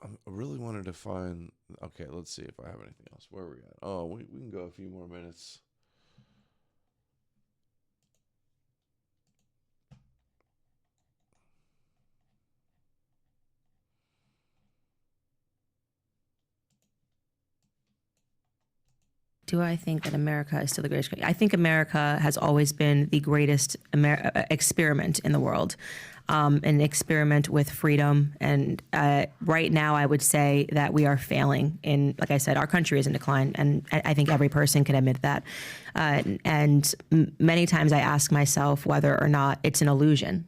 I really wanted to find. Okay, let's see if I have anything else. Where are we at? Oh, we can go a few more minutes. Do I think that America is still the greatest? I think America has always been the greatest experiment in the world, an experiment with freedom. And right now, I would say that we are failing. Like I said, our country is in decline, and I think every person can admit that. And many times, I ask myself whether or not it's an illusion.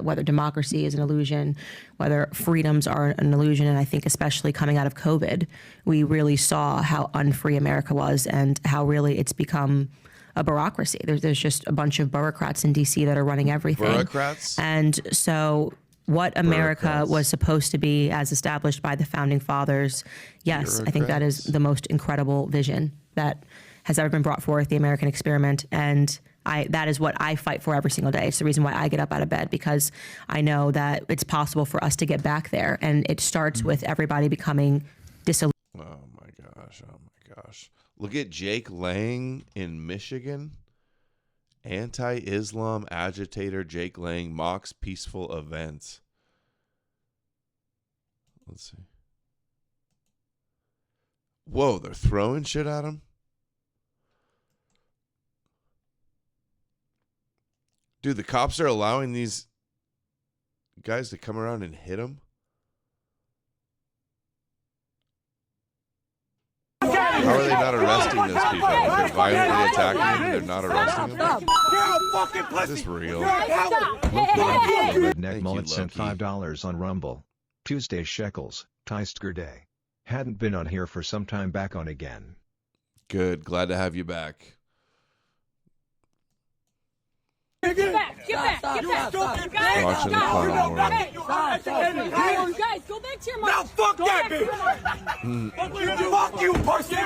Whether democracy is an illusion, whether freedoms are an illusion. And I think especially coming out of COVID, we really saw how unfree America was and how really it's become a bureaucracy. There's just a bunch of bureaucrats in D.C. that are running everything. Bureaucrats? And so what America was supposed to be as established by the founding fathers. Yes, I think that is the most incredible vision that has ever been brought forth, the American experiment. And that is what I fight for every single day. It's the reason why I get up out of bed, because I know that it's possible for us to get back there. And it starts with everybody becoming disillusioned. Oh my gosh. Oh my gosh. Look at Jake Lang in Michigan. Anti-Islam agitator Jake Lang mocks peaceful events. Let's see. Whoa, they're throwing shit at him? Dude, the cops are allowing these guys to come around and hit him? How are they not arresting those people? They're violently attacking them and they're not arresting them? Is this real? Redneck Mullet sent $5 on Rumble. Tuesday Shekels, Teister Day. Hadn't been on here for some time, back on again. Good, glad to have you back. Get back! Get back! Get back! Watching the final world. Guys, go back to your mom. Now fuck that bitch! Fuck you, pussy!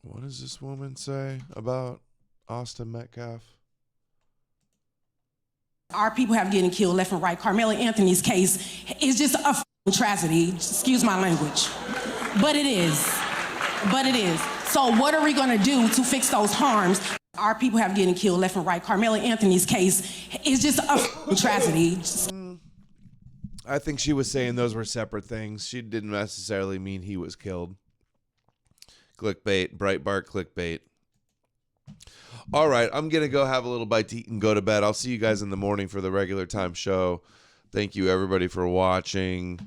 What does this woman say about Austin Metcalf? Our people have getting killed left and right. Carmela Anthony's case is just a tragedy. Excuse my language. But it is. But it is. So what are we going to do to fix those harms? Our people have getting killed left and right. Carmela Anthony's case is just a tragedy. I think she was saying those were separate things. She didn't necessarily mean he was killed. Clickbait, Breitbart clickbait. All right, I'm going to go have a little bite to eat and go to bed. I'll see you guys in the morning for the regular time show. Thank you, everybody, for watching.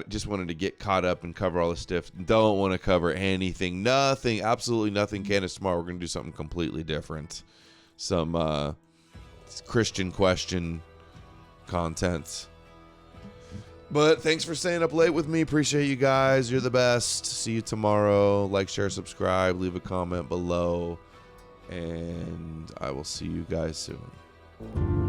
Just wanted to get caught up and cover all the stuff. Don't want to cover anything. Nothing. Absolutely nothing. Candace, tomorrow we're going to do something completely different. Some Christian question content. But thanks for staying up late with me. Appreciate you guys. You're the best. See you tomorrow. Like, share, subscribe. Leave a comment below. And I will see you guys soon.